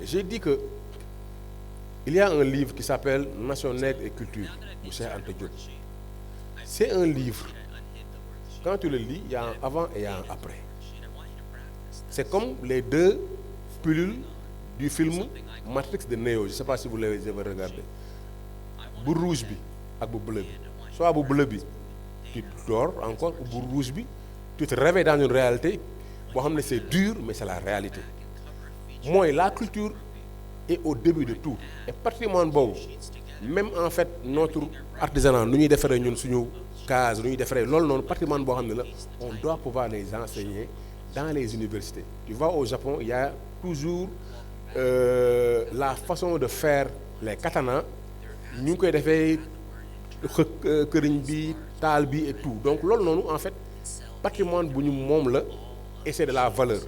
Speaker 4: Et j'ai dit que il y a un livre qui s'appelle Nation nègre et culture de Cheikh Anta Diop. C'est un livre, quand tu le lis, il y a un avant et il y a un après. C'est comme les deux pilules du film Matrix de Neo. Je ne sais pas si vous l'avez regardé. Bu rouge bi ak bu bleu bi, soit bu bleu bi tu dors encore, ou bu rouge bi tu te réveilles dans une réalité boo xam ne c'est dur mais c'est la réalité. Mooy la culture est au début de tout, et patrimoine boobu même en fait notre artisanat nu ñuy defaree ñun suñu case nu ñuy defaree loolu noonu patrimoine boo xam ne la on doit pouvoir les enseigner dans les universités. Tu vois, au Japon il y a toujours la façon de faire les katanas. Ñu ngi koy defee këriñ bi taal bi et tout. Donc loolu noonu en fait patrimoine bu ñu moom la et c'est de la valeur.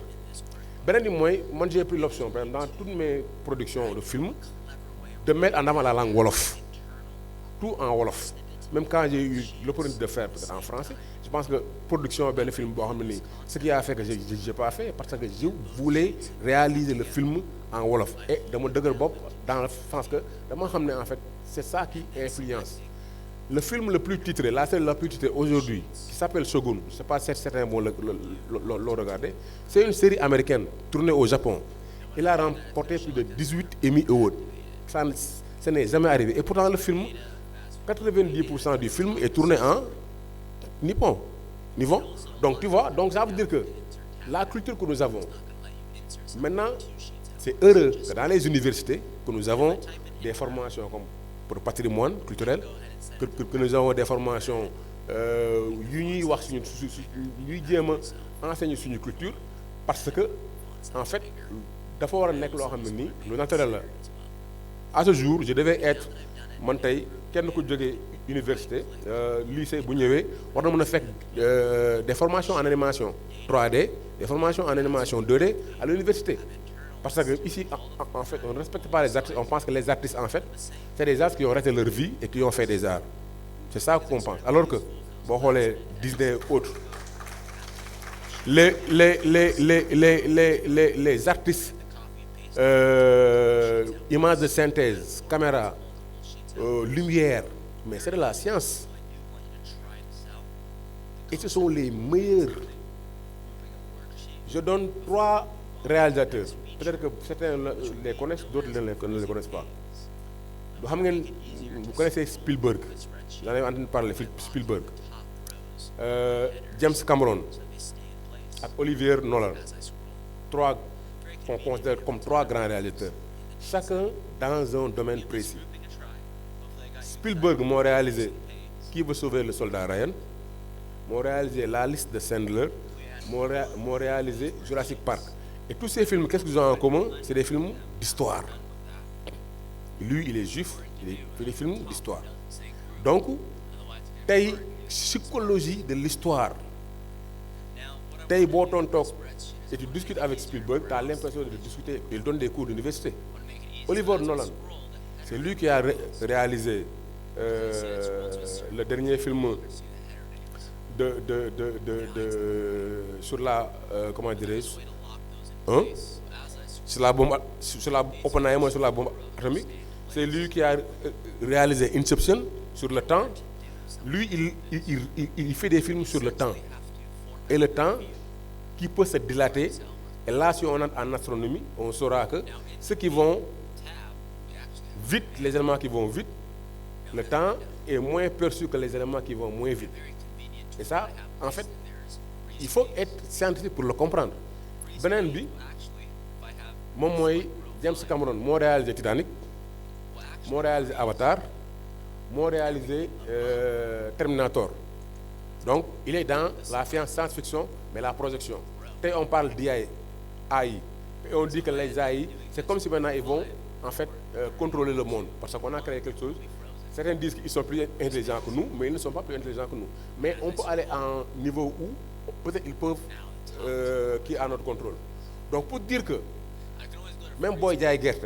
Speaker 4: Beneen bi mooy man j'ai pris l'option par exemple dans toutes mes productions de films de mettre en avant la langue wolof, tout en wolof. Même quand j'ai eu l'opportunité de faire peut-être en français, je pense que production benn film boo xam ne nii ce qui a fait que j'ai pas fait parce que je voulais réaliser le film en wolof, et dama dëgër bopp dans le sens que dama xam ne en fait c'est ça qui influence Le film le plus titré, la série la plus titrée aujourd'hui, qui s'appelle Shogun, je ne sais pas si certains vont l'ont regardé, c'est une série américaine tournée au Japon. Il a remporté plus de 18 Emmy Awards. Ça n'est jamais arrivé. Et pourtant, le film, 90% du film est tourné en nippon. Donc, tu vois, donc ça veut dire que la culture que nous avons, maintenant, c'est heureux que dans les universités, que nous avons des formations comme pour le patrimoine culturel, que nous avons des formations enseigner sur une culture, parce que, en fait, dafa war a nekk loo xam ne nii lu naturel la. À ce jour je devais être man tey kenn ku jógee université lycée bu ñëwee war na mën a fekk des formations en animation 3D, des formations en animation 2D à l'université. Parce que ici en fait on ne respecte pas les artistes, on pense que les artistes en fait c'est des artistes qui ont arrêté leur vie et qui ont fait des arts. C'est ça qu'on pense. Alors que boo xoolee Disney autres les artistes images de synthèse, caméra, lumière, mais c'est de la science. Et ce sont les meilleurs. Je donne 3 réalisateurs. Peut-être que certains les connaissent, d'autres ne les connaissent pas. Vous connaissez Spielberg. J'en ai entendu parler, Spielberg. James Cameron et Olivier Nolan. 3 qu'on considère comme 3 grands réalisateurs, chacun dans un domaine précis. Spielberg m'a réalisé Qui veut sauver le soldat Ryan, m'a réalisé La liste de Schindler, m'a réalisé Jurassic Park. Et tous ces films, qu'est-ce qu'ils ont en commun? C'est des films d'histoire. Lui, il est juif, il fait des films d'histoire. Donc, tey psychologie de l'histoire. Tey boo doon toog et tu discutes avec Spielberg, tu as l'impression de discuter, il donne des cours d'université. Oliver Nolan, c'est lui qui a réalisé le dernier film sur la comment dirais-je, sur la bombe, sur la Oppenheimer, sur la bombe atomique. C'est lui qui a réalisé Inception sur le temps. Lui, il fait des films sur le temps. Et le temps qui peut se dilater. Et là, si on entre en astronomie, on saura que ceux qui vont vite, les éléments qui vont vite, le temps est moins perçu que les éléments qui vont moins vite. Et ça, en fait, il faut être scientifique pour le comprendre. Beneen bi moom mooy James Cameron moo réalisé Titanic, moo réalisé Avatar, moo réalisé Terminator. Donc, il est dans la science-fiction, mais la projection. Tey on parle d'AI, et on dit que les AI, c'est comme si maintenant ils vont en fait contrôler le monde, parce qu'on a créé quelque chose. Certains disent qu'ils sont plus intelligents que nous, mais ils ne sont pas plus intelligents que nous. Mais on peut aller à un niveau où peut-être ils peuvent qui est à notre contrôle. Donc pour dire que même booy jaay gerte,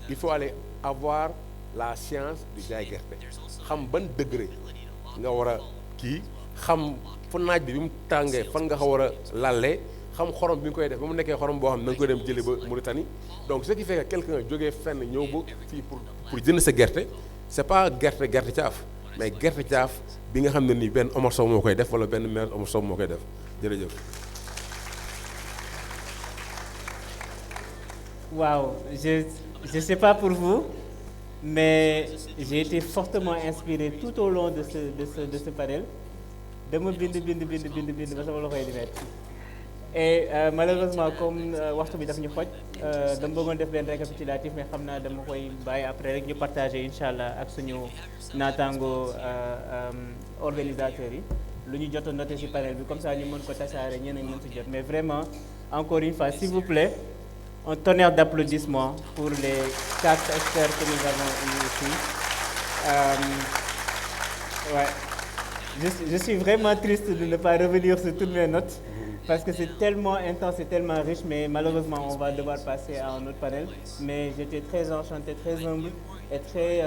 Speaker 4: il faut aller avoir la science du jaay gerte. Xam ban degré nga war a kii, xam fu naaj bi mu tàngee fan nga war a lalee, xam xorom bi nga koy def ba mu nekkee xorom boo xam ne da nga koy dem jëlee ba Mauritanie. Donc ce qui fait que quelqu'un jógee fenn ñëw ba fii pour jënd sa gerte, c'est pas gerte caaf, mais gerte caaf bi nga xam ne nii benn Omar Sow moo koy def wala benn maire Omar Sow moo koy def. Jërëjëf.
Speaker 2: Waaw, je sais pas pour vous, mais j'ai été fortement inspiré tout au long de ce panel. Dama bind ba sama loxo yi di metti. Et malheureusement comme waxtu bi daf ñu xoj, dama bëggoon def benn récapitulatif, mais xam naa dama koy bàyyi après rek ñu partager inch'Allah ak suñu naataango organisateurs yi lu ñu jot a noté ci panel bi, comme ça ñu mën ko tasaare ñeneen mën ci jot. Mais vraiment, encore une fois, s'il vous plaît, un tonnerre d'applaudissements pour les 4 experts que nous avons eus ici. Ouais. Je suis vraiment triste de ne pas revenir sur toutes mes notes parce que c'est tellement intense et tellement riche, mais malheureusement on va devoir passer à un autre panel. Mais j'étais très enchanté, très humble et très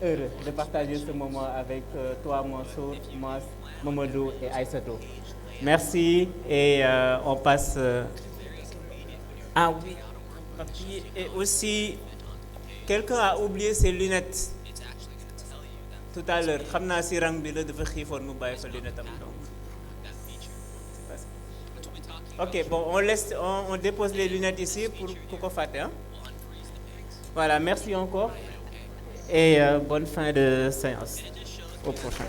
Speaker 2: heureux de partager ce moment avec toi, Mansour, Mas, Mamadou et Aïssatou. Merci et on passe... Ah oui, papier. Et aussi, quelqu'un a oublié ses lunettes. tout à l'heure xam naa si rang bi la dafa xiifoon mu bàyyi fa lunette am donc ok bon on dépose les lunettes ici pour ku ko fàtte hein. Voilà, merci encore et bonne fin de séance. Au prochain.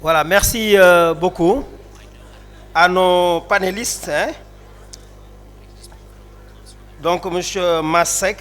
Speaker 1: Voilà, merci beaucoup à nos panélistes. Donc, Monsieur Masek.